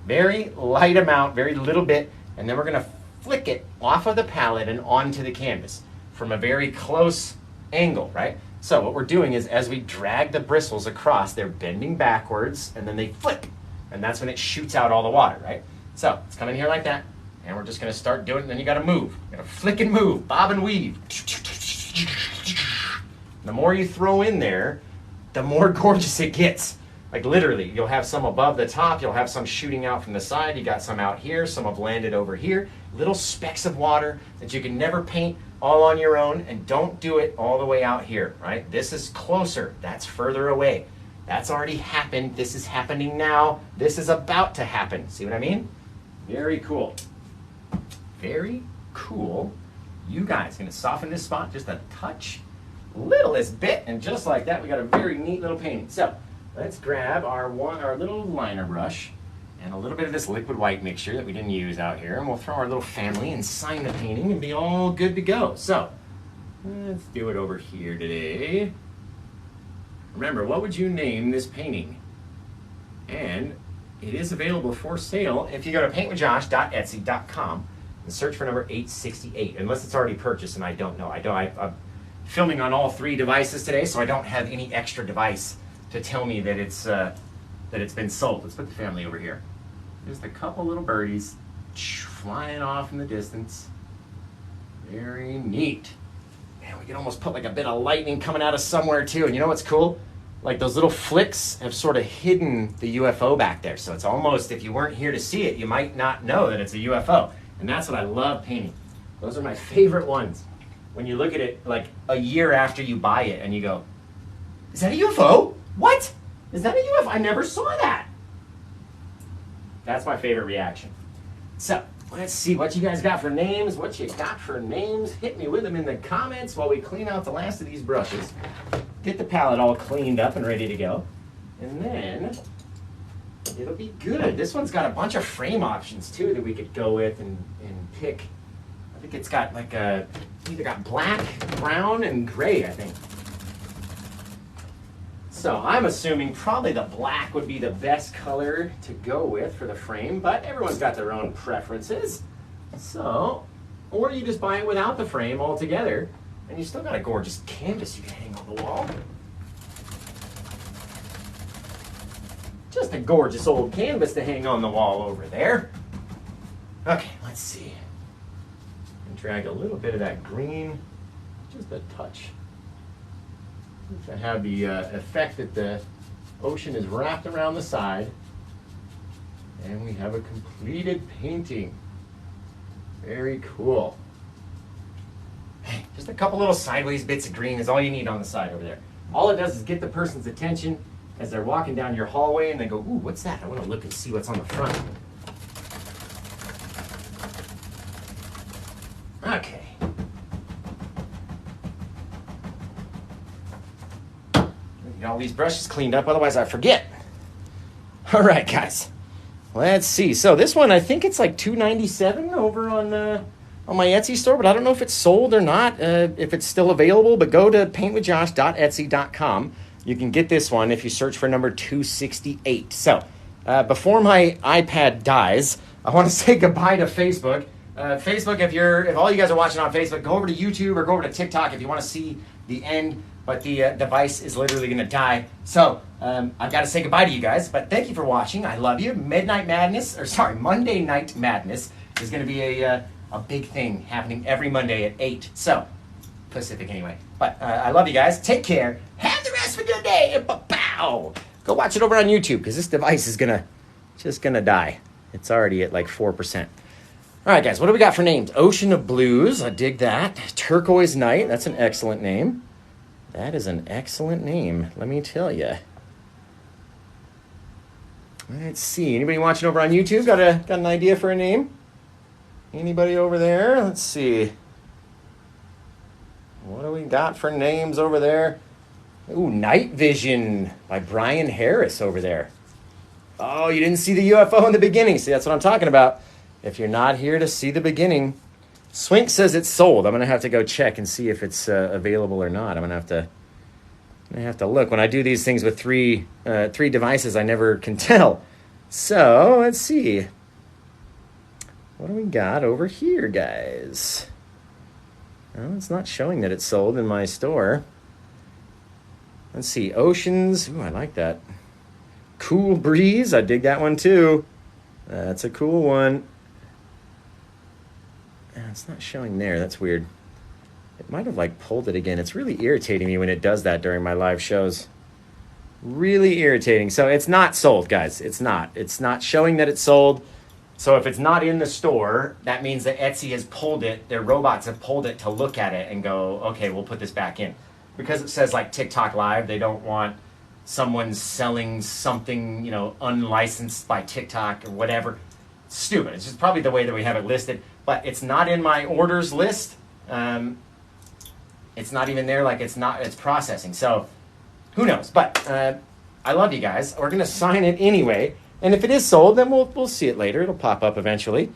Very light amount, very little bit, and then we're gonna flick it off of the palette and onto the canvas from a very close angle, right? So what we're doing is, as we drag the bristles across, they're bending backwards and then they flick, and that's when it shoots out all the water, right? So it's coming here like that, and we're just gonna start doing it, and then you gotta move. You gotta flick and move, bob and weave. The more you throw in there, the more gorgeous it gets. Like literally, you'll have some above the top, you'll have some shooting out from the side, you got some out here, some have landed over here. Little specks of water that you can never paint all on your own, and don't do it all the way out here, right? This is closer, that's further away. That's already happened, this is happening now, this is about to happen. See what I mean? Very cool. Very cool. You guys, gonna soften this spot just a touch, littlest bit, and just like that, we got a very neat little painting. So, let's grab our little liner brush and a little bit of this liquid white mixture that we didn't use out here, and we'll throw our little family and sign the painting and be all good to go. So, let's do it over here today. Remember, what would you name this painting? And it is available for sale if you go to paintwithjosh.etsy.com and search for number 868, unless it's already purchased, and I don't know. I'm filming on all 3 devices today, so I don't have any extra device to tell me that it's been sold. Let's put the family over here. Just a couple little birdies flying off in the distance. Very neat. Man, we can almost put like a bit of lightning coming out of somewhere too. And you know what's cool? Like those little flicks have sort of hidden the UFO back there. So it's almost, if you weren't here to see it, you might not know that it's a UFO. And that's what I love painting. Those are my favorite ones. When you look at it like a year after you buy it and you go, is that a UFO? What? Is that a UFO? I never saw that. That's my favorite reaction. So, let's see what you guys got for names. What you got for names? Hit me with them in the comments while we clean out the last of these brushes. Get the palette all cleaned up and ready to go. And then, it'll be good. This one's got a bunch of frame options too that we could go with and pick. I think it's got like either got black, brown, and gray, I think. So I'm assuming probably the black would be the best color to go with for the frame, but everyone's got their own preferences. So, or you just buy it without the frame altogether, and you still got a gorgeous canvas you can hang on the wall. Just a gorgeous old canvas to hang on the wall over there. Okay, let's see. And drag a little bit of that green, just a touch, to have the effect that the ocean is wrapped around the side, and we have a completed painting. Very cool. Just a couple little sideways bits of green is all you need on the side over there. All it does is get the person's attention as they're walking down your hallway and they go, ooh, what's that? I want to look and see what's on the front. Okay. Get all these brushes cleaned up, otherwise I forget. All right, guys. Let's see. So this one, I think it's like $2.97 over on my Etsy store, but I don't know if it's sold or not, if it's still available. But go to paintwithjosh.etsy.com. You can get this one if you search for number 268. So before my iPad dies, I want to say goodbye to Facebook. Facebook, if all you guys are watching on Facebook, go over to YouTube or go over to TikTok if you want to see the end. But the device is literally going to die. So I've got to say goodbye to you guys. But thank you for watching. I love you. Monday Night Madness is going to be a a big thing happening every Monday at 8. So, Pacific anyway. But I love you guys. Take care. Have the rest of a good day. And pow! Go watch it over on YouTube because this device is just gonna die. It's already at like 4%. All right, guys, what do we got for names? Ocean of Blues, I dig that. Turquoise Night, that's an excellent name. That is an excellent name, let me tell you. Let's see, anybody watching over on YouTube got an idea for a name? Anybody over there? Let's see. What do we got for names over there? Ooh, Night Vision by Brian Harris over there. Oh, you didn't see the UFO in the beginning. See, that's what I'm talking about. If you're not here to see the beginning. Swink says it's sold. I'm going to have to go check and see if it's available or not. I'm going to have to look. When I do these things with three devices, I never can tell. So, let's see. What do we got over here, guys? Well, it's not showing that it's sold in my store. Let's see. Oceans. Ooh, I like that. Cool Breeze. I dig that one too. That's a cool one. It's not showing there. That's weird. It might have like pulled it again. It's really irritating me when it does that during my live shows. Really irritating. So it's not sold, guys. It's not. It's not showing that it's sold. So if it's not in the store, that means that Etsy has pulled it. Their robots have pulled it to look at it and go, okay, we'll put this back in. Because it says like TikTok Live, they don't want someone selling something, you know, unlicensed by TikTok or whatever. It's stupid. It's just probably the way that we have it listed. But it's not in my orders list. It's not even there. Like it's processing. So who knows? But I love you guys. We're gonna sign it anyway. And if it is sold, then we'll see it later. It'll pop up eventually.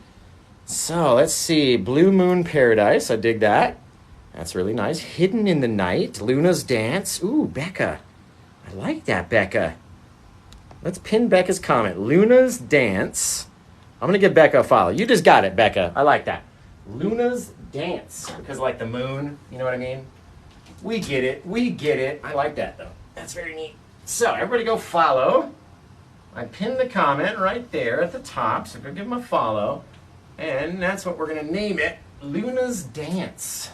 So let's see. Blue Moon Paradise. I dig that. That's really nice. Hidden in the Night. Luna's Dance. Ooh, Becca. I like that, Becca. Let's pin Becca's comment. Luna's Dance. I'm going to give Becca a follow. You just got it, Becca. I like that. Luna's Dance. Because like the moon, you know what I mean? We get it. We get it. I like that, though. That's very neat. So everybody go follow. I pinned the comment right there at the top. So go give them a follow. And that's what we're going to name it. Luna's Dance.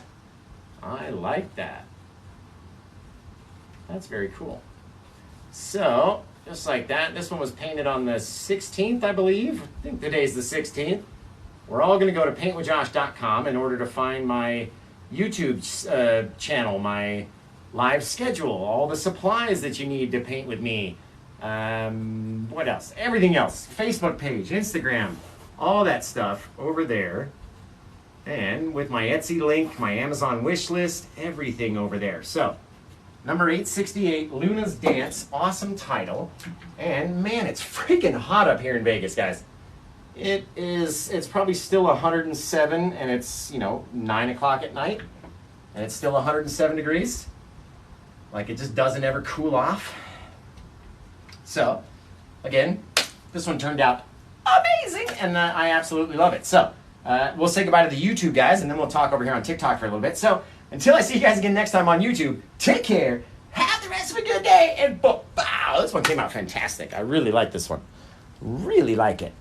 I like that. That's very cool. So, just like that, this one was painted on the 16th, I believe. I think today's the 16th. We're all going to go to paintwithjosh.com in order to find my YouTube channel, my live schedule, all the supplies that you need to paint with me. What else? Everything else. Facebook page, Instagram, all that stuff over there. And with my Etsy link, my Amazon wish list, everything over there. So, number 868, Luna's Dance, awesome title. And man, it's freaking hot up here in Vegas, guys. It's probably still 107 and it's, 9 o'clock at night. And it's still 107 degrees. Like it just doesn't ever cool off. So, again, this one turned out amazing and I absolutely love it. So, we'll say goodbye to the YouTube guys and then we'll talk over here on TikTok for a little bit. So, until I see you guys again next time on YouTube, take care, have the rest of a good day, and bow! This one came out fantastic. I really like this one. Really like it.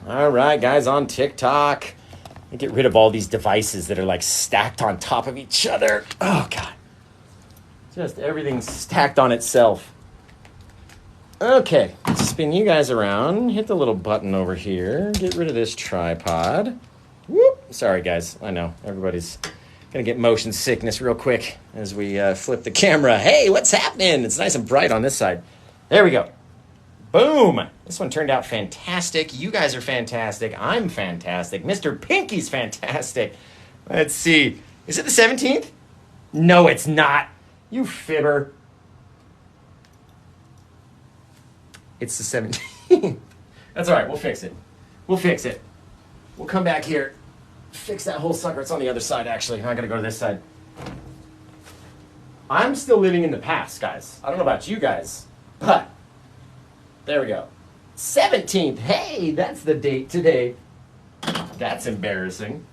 All right, guys, on TikTok. I get rid of all these devices that are like stacked on top of each other. Oh, God. Just everything stacked on itself. Okay, spin you guys around. Hit the little button over here. Get rid of this tripod. Whoop. Sorry, guys. I know. Everybody's going to get motion sickness real quick as we flip the camera. Hey, what's happening? It's nice and bright on this side. There we go. Boom. This one turned out fantastic. You guys are fantastic. I'm fantastic. Mr. Pinky's fantastic. Let's see. Is it the 17th? No, it's not. You fibber. It's the 17th. That's all right. We'll fix it. We'll fix it. We'll come back here. Fix that whole sucker. It's on the other side, actually. I gotta go to this side. I'm still living in the past, guys. I don't know about you guys, but there we go. 17th. Hey, that's the date today. That's embarrassing.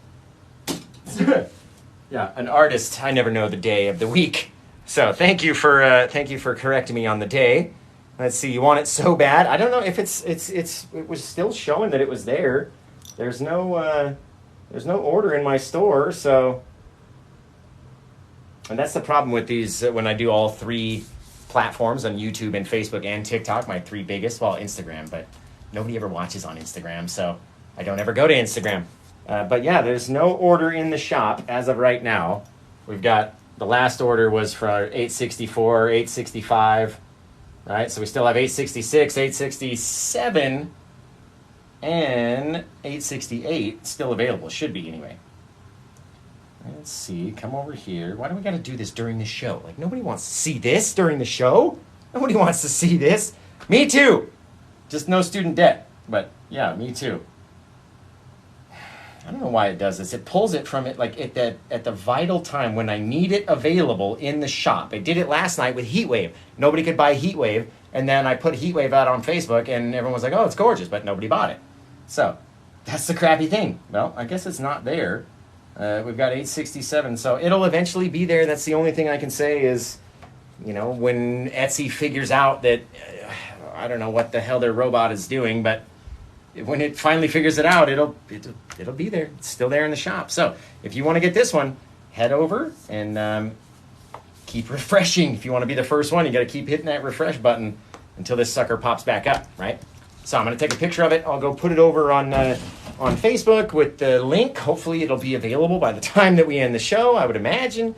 Yeah, an artist. I never know the day of the week. So thank you for correcting me on the day. Let's see. You want it so bad? I don't know if it was still showing that it was there. there's no order in my store, so. And that's the problem with these when I do all three platforms on YouTube and Facebook and TikTok, my three biggest, well, Instagram, but nobody ever watches on Instagram, so I don't ever go to Instagram. But yeah, there's no order in the shop as of right now. We've got, the last order was for 864, 865, right? So we still have 866, 867, and 868 still available. Should be anyway. Let's see, come over here. Why do we got to do this during the show? Like, nobody wants to see this during the show. Nobody wants to see this. Me too. Just no student debt. But yeah, me too. I don't know why it does this. It pulls it from it like at the vital time when I need it available in the shop. It did it last night with Heatwave. Nobody could buy Heatwave, and then I put Heatwave out on Facebook, and everyone was like, "Oh, it's gorgeous," but nobody bought it. So that's the crappy thing. Well, I guess it's not there. We've got 867, so it'll eventually be there. That's the only thing I can say is, you know, when Etsy figures out that, I don't know what the hell their robot is doing, but when it finally figures it out, it'll be there. It's still there in the shop. So if you want to get this one, head over and keep refreshing. If you want to be the first one, you got to keep hitting that refresh button until this sucker pops back up, right? So I'm going to take a picture of it. I'll go put it over on Facebook with the link. Hopefully it'll be available by the time that we end the show, I would imagine.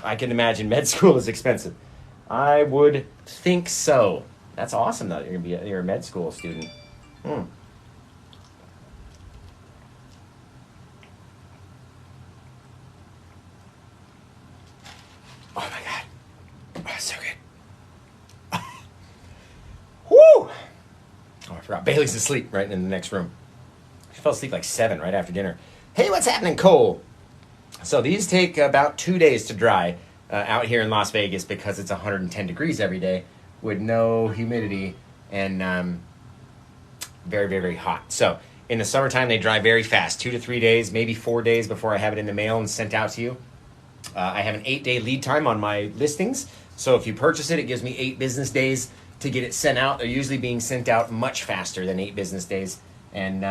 I can imagine med school is expensive. I would think so. That's awesome, though. You're a med school student. Oh, my God. Oh, so good. Woo! Oh, I forgot. Bailey's asleep right in the next room. She fell asleep like 7 right after dinner. Hey, what's happening, Cole? So these take about 2 days to dry out here in Las Vegas because it's 110 degrees every day with no humidity and very, very, very hot. So in the summertime, they dry very fast, 2 to 3 days, maybe 4 days before I have it in the mail and sent out to you. I have an 8-day lead time on my listings. So if you purchase it, it gives me 8 business days to get it sent out. They're usually being sent out much faster than 8 business days. And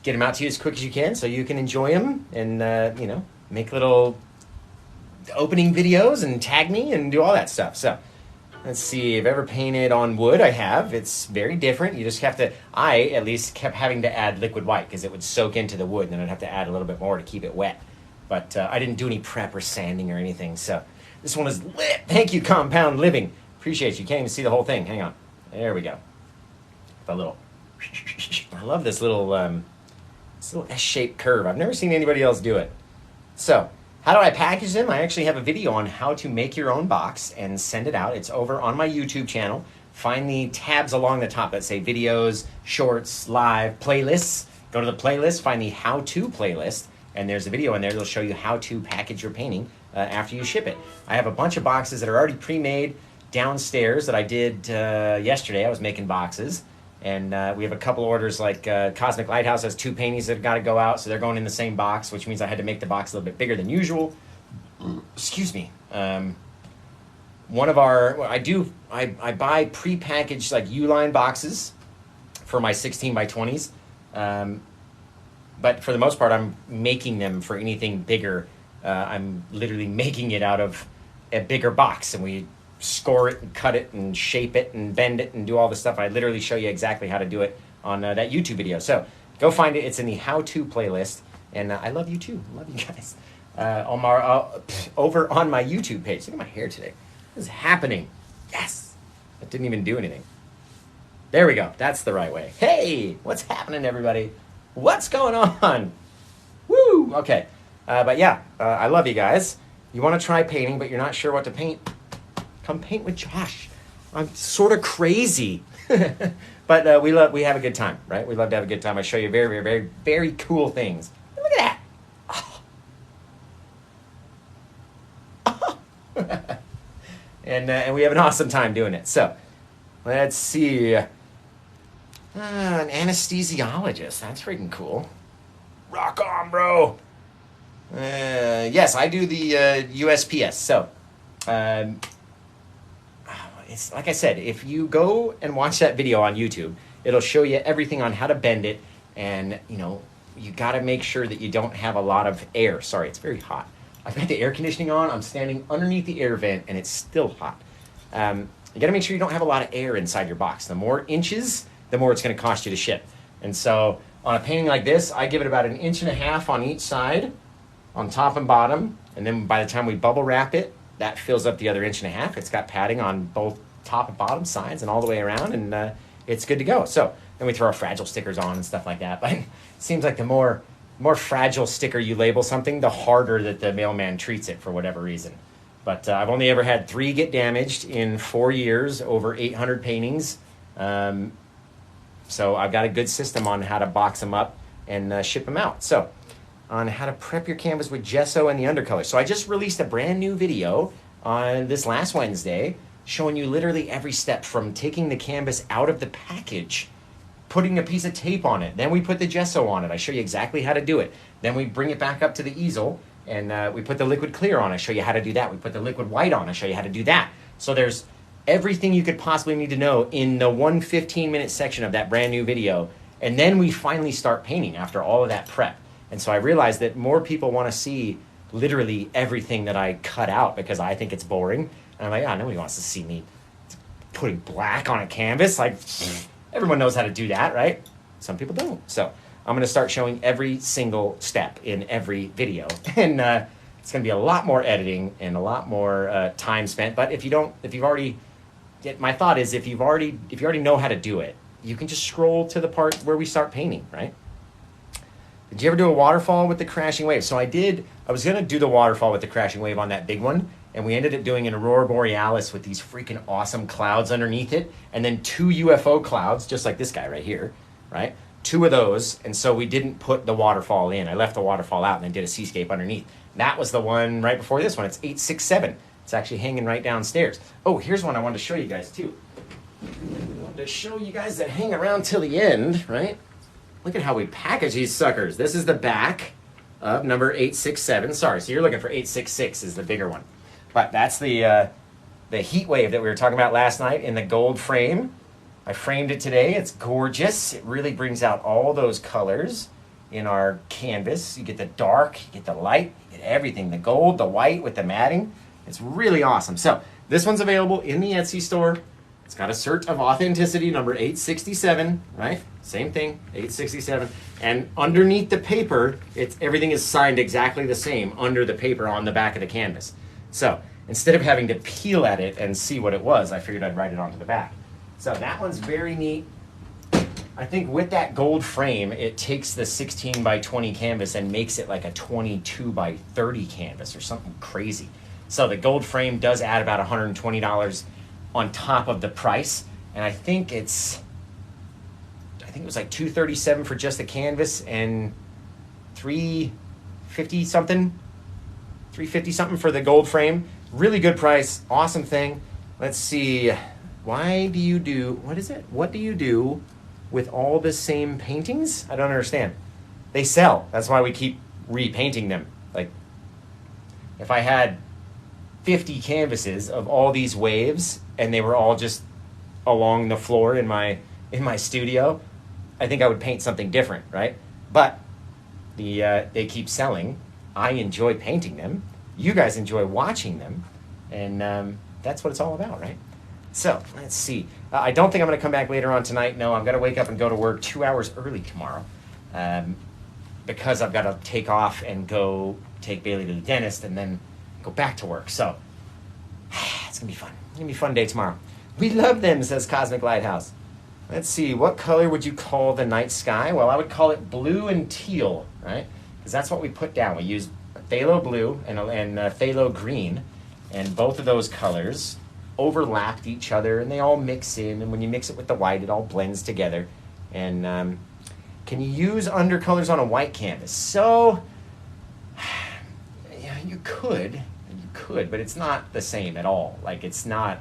get them out to you as quick as you can so you can enjoy them and, you know, make little opening videos and tag me and do all that stuff. So let's see. I've ever painted on wood. I have. It's very different. You just have to, I at least kept having to add liquid white because it would soak into the wood and then I'd have to add a little bit more to keep it wet. But I didn't do any prep or sanding or anything. So this one is lit. Thank you, Compound Living. Appreciate you. Can't even see the whole thing. Hang on. There we go. The little, I love this little S-shaped curve. I've never seen anybody else do it. So how do I package them? I actually have a video on how to make your own box and send it out. It's over on my YouTube channel. Find the tabs along the top that say videos, shorts, live, playlists. Go to the playlist, find the how-to playlist, and there's a video in there that'll show you how to package your painting after you ship it. I have a bunch of boxes that are already pre-made downstairs that I did yesterday. I was making boxes. And we have a couple orders, like Cosmic Lighthouse has 2 paintings that have got to go out, so they're going in the same box, which means I had to make the box a little bit bigger than usual. Excuse me. One of our, I buy pre-packaged like U-line boxes for my 16 by 20s. But for the most part, I'm making them for anything bigger. I'm literally making it out of a bigger box, and we score it and cut it and shape it and bend it and do all this stuff. I literally show you exactly how to do it on that YouTube video. So go find it. It's in the how-to playlist. And I love you too. I love you guys. Over on my YouTube page. Look at my hair today. What is happening? Yes. That didn't even do anything. There we go. That's the right way. Hey, what's happening, everybody? What's going on? Woo! Okay. But yeah, I love you guys. You want to try painting, but you're not sure what to paint? Come paint with Josh. I'm sort of crazy. But we have a good time, right? We love to have a good time. I show you very, very, very, very cool things. Look at that. Oh. And we have an awesome time doing it. So let's see. An anesthesiologist. That's freaking cool. Rock on, bro. Yes, I do the USPS. So it's like I said, if you go and watch that video on YouTube, it'll show you everything on how to bend it and, you know, you got to make sure that you don't have a lot of air. Sorry, it's very hot. I've got the air conditioning on. I'm standing underneath the air vent, and it's still hot. You got to make sure you don't have a lot of air inside your box. The more inches, the more it's going to cost you to ship. And so on a painting like this, I give it about 1.5 inches on each side, on top and bottom. And then by the time we bubble wrap it, that fills up the other 1.5 inches. It's got padding on both top and bottom sides and all the way around, and it's good to go. So then we throw our fragile stickers on and stuff like that. But it seems like the more fragile sticker you label something, the harder that the mailman treats it for whatever reason. But I've only ever had 3 get damaged in 4 years, over 800 paintings. So I've got a good system on how to box them up and ship them out. So on how to prep your canvas with gesso and the undercolor. So I just released a brand new video on this last Wednesday showing you literally every step from taking the canvas out of the package, putting a piece of tape on it, then we put the gesso on it. I show you exactly how to do it. Then we bring it back up to the easel, and we put the liquid clear on. I show you how to do that. We put the liquid white on. I show you how to do that. So there's everything you could possibly need to know in the 1 15-minute section of that brand new video. And then we finally start painting after all of that prep. And so I realized that more people want to see literally everything that I cut out because I think it's boring. And I'm like, oh, nobody wants to see me putting black on a canvas. Like, everyone knows how to do that, right? Some people don't. So I'm going to start showing every single step in every video. And it's going to be a lot more editing and a lot more time spent. But if you've already, my thought is if you already know how to do it, you can just scroll to the part where we start painting, right? Did you ever do a waterfall with the crashing wave? So I did. I was going to do the waterfall with the crashing wave on that big one, and we ended up doing an aurora borealis with these freaking awesome clouds underneath it, and then 2 UFO clouds, just like this guy right here, right? 2 of those, and so we didn't put the waterfall in. I left the waterfall out and then did a seascape underneath. That was the one right before this one. It's 867. It's actually hanging right downstairs. Oh, here's one I wanted to show you guys too. I wanted to show you guys that hang around till the end, right? Look at how we package these suckers. This is the back of number 867. Sorry, so you're looking for 866 is the bigger one. But that's the heat wave that we were talking about last night in the gold frame. I framed it today. It's gorgeous. It really brings out all those colors in our canvas. You get the dark, you get the light, you get everything. The gold, the white with the matting. It's really awesome. So this one's available in the Etsy store. It's got a cert of authenticity, number 867, right? Same thing, 867. And underneath the paper, everything is signed exactly the same under the paper on the back of the canvas. So instead of having to peel at it and see what it was, I figured I'd write it onto the back. So that one's very neat. I think with that gold frame, it takes the 16 by 20 canvas and makes it like a 22 by 30 canvas or something crazy. So the gold frame does add about $120 on top of the price, and I think it was like $237 for just the canvas and $350 something for the gold frame. Really good price, awesome thing. Let's see, what do you do with all the same paintings? I don't understand. They sell. That's why we keep repainting them. Like, if I had 50 canvases of all these waves and they were all just along the floor in my studio, I think I would paint something different, right? But they keep selling. I enjoy painting them. You guys enjoy watching them, and that's what it's all about, right? So let's see. I don't think I'm going to come back later on tonight. No, I'm going to wake up and go to work 2 hours early tomorrow because I've got to take off and go take Bailey to the dentist and then go back to work. So it's going to be fun. It's going to be a fun day tomorrow. We love them, says Cosmic Lighthouse. Let's see. What color would you call the night sky? Well, I would call it blue and teal, right? Because that's what we put down. We use phthalo blue and phthalo green, and both of those colors overlapped each other, and they all mix in, and when you mix it with the white, it all blends together. And can you use undercolors on a white canvas? So, yeah, you could, but it's not the same at all. Like, it's not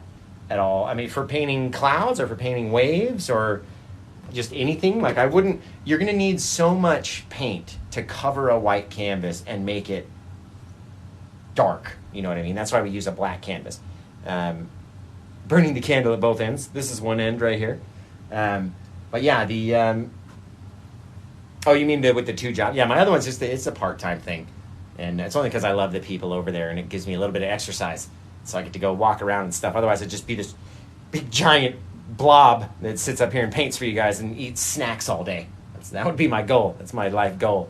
at all. I mean, for painting clouds or for painting waves or just anything, like you're gonna need so much paint to cover a white canvas and make it dark, you know what I mean? That's why we use a black canvas. Burning the candle at both ends. This is one end right here. But yeah, Oh, you mean with the 2 jobs? Yeah, my other one's it's a part-time thing. And it's only because I love the people over there, and it gives me a little bit of exercise. So I get to go walk around and stuff. Otherwise, it'd just be this big, giant blob that sits up here and paints for you guys and eats snacks all day. That would be my goal. That's my life goal.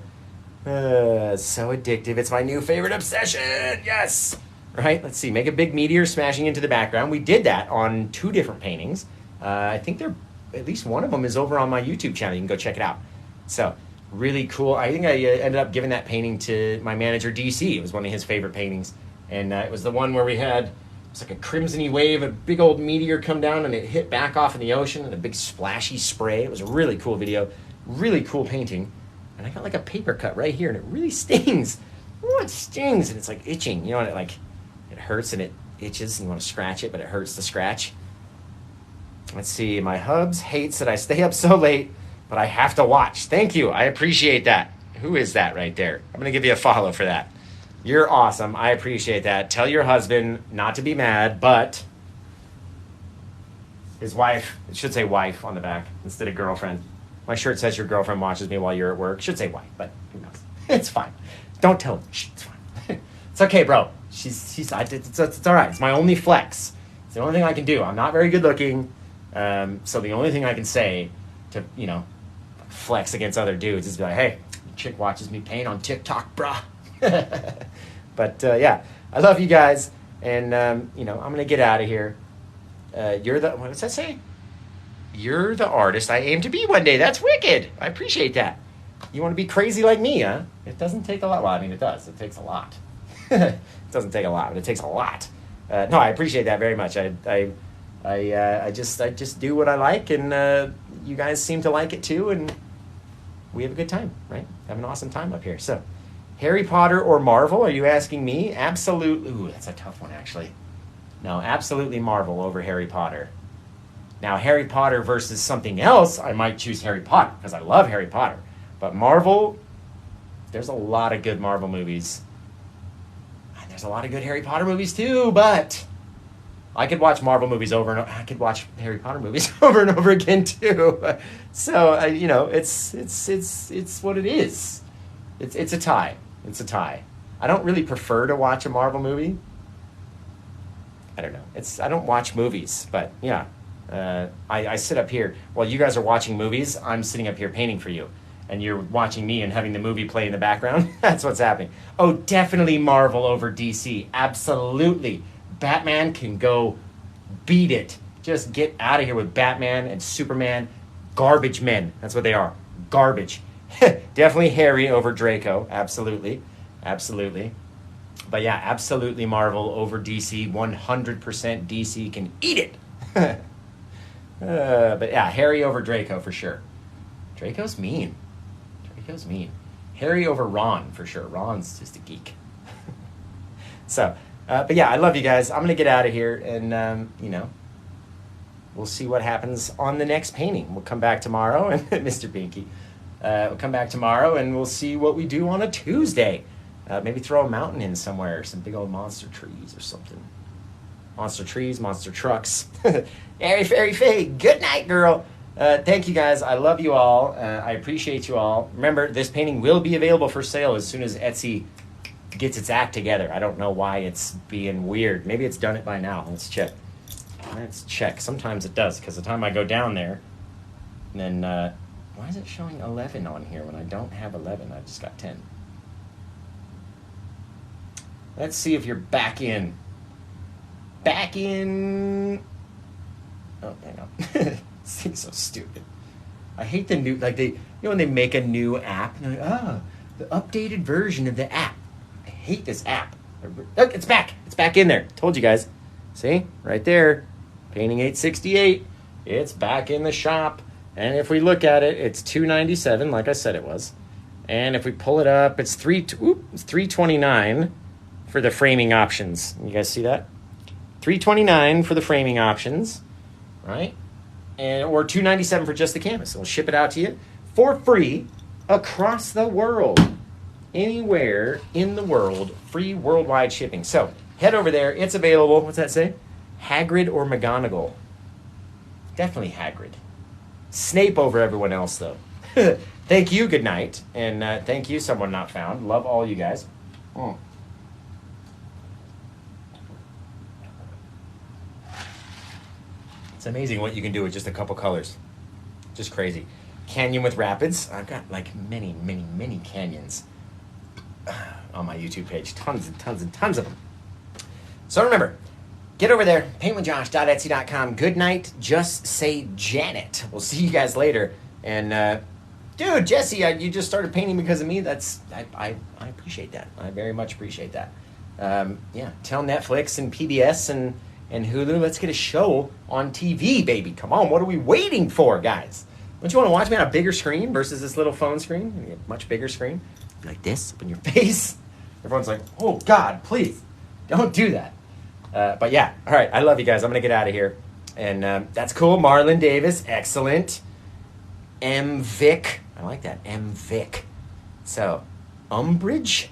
So addictive. It's my new favorite obsession. Yes. Right? Let's see. Make a big meteor smashing into the background. We did that on 2 different paintings. I think at least one of them is over on my YouTube channel. You can go check it out. So really cool. I think I ended up giving that painting to my manager, DC. It was one of his favorite paintings. And it was the one where we had, it was like a crimsony wave, a big old meteor come down, and it hit back off in the ocean, and a big splashy spray. It was a really cool video. Really cool painting. And I got like a paper cut right here, and it really stings. Oh, it stings, and it's like itching. You know, and it hurts and it itches, and you want to scratch it, but it hurts to scratch. Let's see. My hubs hates that I stay up so late, but I have to watch. Thank you. I appreciate that. Who is that right there? I'm going to give you a follow for that. You're awesome. I appreciate that. Tell your husband not to be mad, but his wife, it should say wife on the back instead of girlfriend. My shirt says your girlfriend watches me while you're at work. Should say wife, but who knows? It's fine. Don't tell her. Shh, it's fine. It's okay, bro. It's all right. It's my only flex. It's the only thing I can do. I'm not very good looking. So the only thing I can say to, flex against other dudes is be like, hey, chick watches me paint on TikTok, brah. But yeah, I love you guys. And, I'm going to get out of here. What does that say? You're the artist I aim to be one day. That's wicked. I appreciate that. You want to be crazy like me, huh? It doesn't take a lot. Well, I mean, it does. It takes a lot. It doesn't take a lot, but it takes a lot. No, I appreciate that very much. I just do what I like, and you guys seem to like it too, and we have a good time, right? Have an awesome time up here. So, Harry Potter or Marvel? Are you asking me? Absolutely. Ooh, that's a tough one, actually. No, absolutely Marvel over Harry Potter. Now, Harry Potter versus something else, I might choose Harry Potter because I love Harry Potter. But Marvel, there's a lot of good Marvel movies. And there's a lot of good Harry Potter movies too, but I could watch Marvel movies over and over. I could watch Harry Potter movies over and over again too. So, it's what it is. It's a tie. It's a tie. I don't really prefer to watch a Marvel movie. I don't know. I don't watch movies, but yeah. I sit up here while you guys are watching movies. I'm sitting up here painting for you, and you're watching me and having the movie play in the background. That's what's happening. Oh, definitely Marvel over DC. Absolutely. Batman can go beat it. Just get out of here with Batman and Superman. Garbage men. That's what they are. Garbage. Definitely Harry over Draco. Absolutely. Absolutely. But yeah, absolutely Marvel over DC. 100% DC can eat it. But yeah, Harry over Draco for sure. Draco's mean. Draco's mean. Harry over Ron for sure. Ron's just a geek. So, but yeah, I love you guys. I'm going to get out of here and, we'll see what happens on the next painting. We'll come back tomorrow, and Mr. Pinky. We'll come back tomorrow and we'll see what we do on a Tuesday. Maybe throw a mountain in somewhere, some big old monster trees or something. Monster trees, monster trucks. Airy fairy fay, good night, girl. Thank you guys. I love you all. I appreciate you all. Remember, this painting will be available for sale as soon as Etsy gets its act together. I don't know why it's being weird. Maybe it's done it by now. Let's check. Let's check. Sometimes it does, because the time I go down there, then why is it showing 11 on here when I don't have 11? I just got 10. Let's see if you're back in. Back in. Oh, hang on. This seems so stupid. I hate the new, when they make a new app, and they're like, the updated version of the app. I hate this app. Look, it's back. It's back in there. Told you guys. See? Right there. Painting 868. It's back in the shop. And if we look at it, it's $297, like I said it was. And if we pull it up, it's $329 for the framing options. You guys see that? $329 for the framing options, right? Or $297 for just the canvas. We'll ship it out to you for free across the world. Anywhere in the world, free worldwide shipping. So head over there. It's available. What's that say? Hagrid or McGonagall? Definitely Hagrid. Snape over everyone else, though. Thank you, good night. And thank you, someone not found. Love all you guys. Mm. It's amazing what you can do with just a couple colors. Just crazy. Canyon with rapids. I've got like many, many, many canyons on my YouTube page. Tons and tons and tons of them. So remember, get over there, paintwithjosh.etsy.com. Good night. Just say Janet. We'll see you guys later. And dude, Jesse, you just started painting because of me. I appreciate that. I very much appreciate that. Yeah, tell Netflix and PBS and Hulu, let's get a show on TV, baby. Come on, what are we waiting for, guys? Don't you want to watch me on a bigger screen versus this little phone screen? A much bigger screen, like this, up in your face. Everyone's like, oh, God, please, don't do that. But yeah, all right, I love you guys. I'm going to get out of here. And that's cool. Marlon Davis, excellent. M. Vic, I like that, M. Vic. So, Umbridge?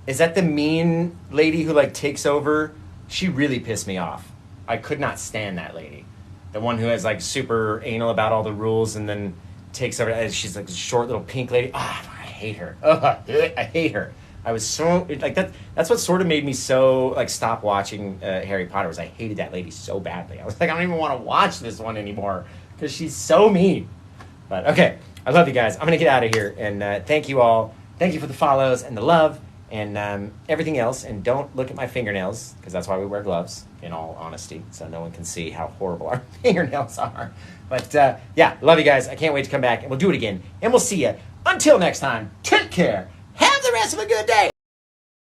Is that the mean lady who, like, takes over? She really pissed me off. I could not stand that lady. The one who has like super anal about all the rules and then takes over. And she's like a short little pink lady. Ah, I hate her. I hate her. I was so like that. That's what sort of made me so like stop watching Harry Potter. Was I hated that lady so badly. I was like, I don't even want to watch this one anymore because she's so mean. But okay, I love you guys. I'm gonna get out of here and thank you all. Thank you for the follows and the love. And everything else, and don't look at my fingernails, because that's why we wear gloves, in all honesty, so no one can see how horrible our fingernails are. But, yeah, love you guys. I can't wait to come back, and we'll do it again, and we'll see you. Until next time, take care. Have the rest of a good day.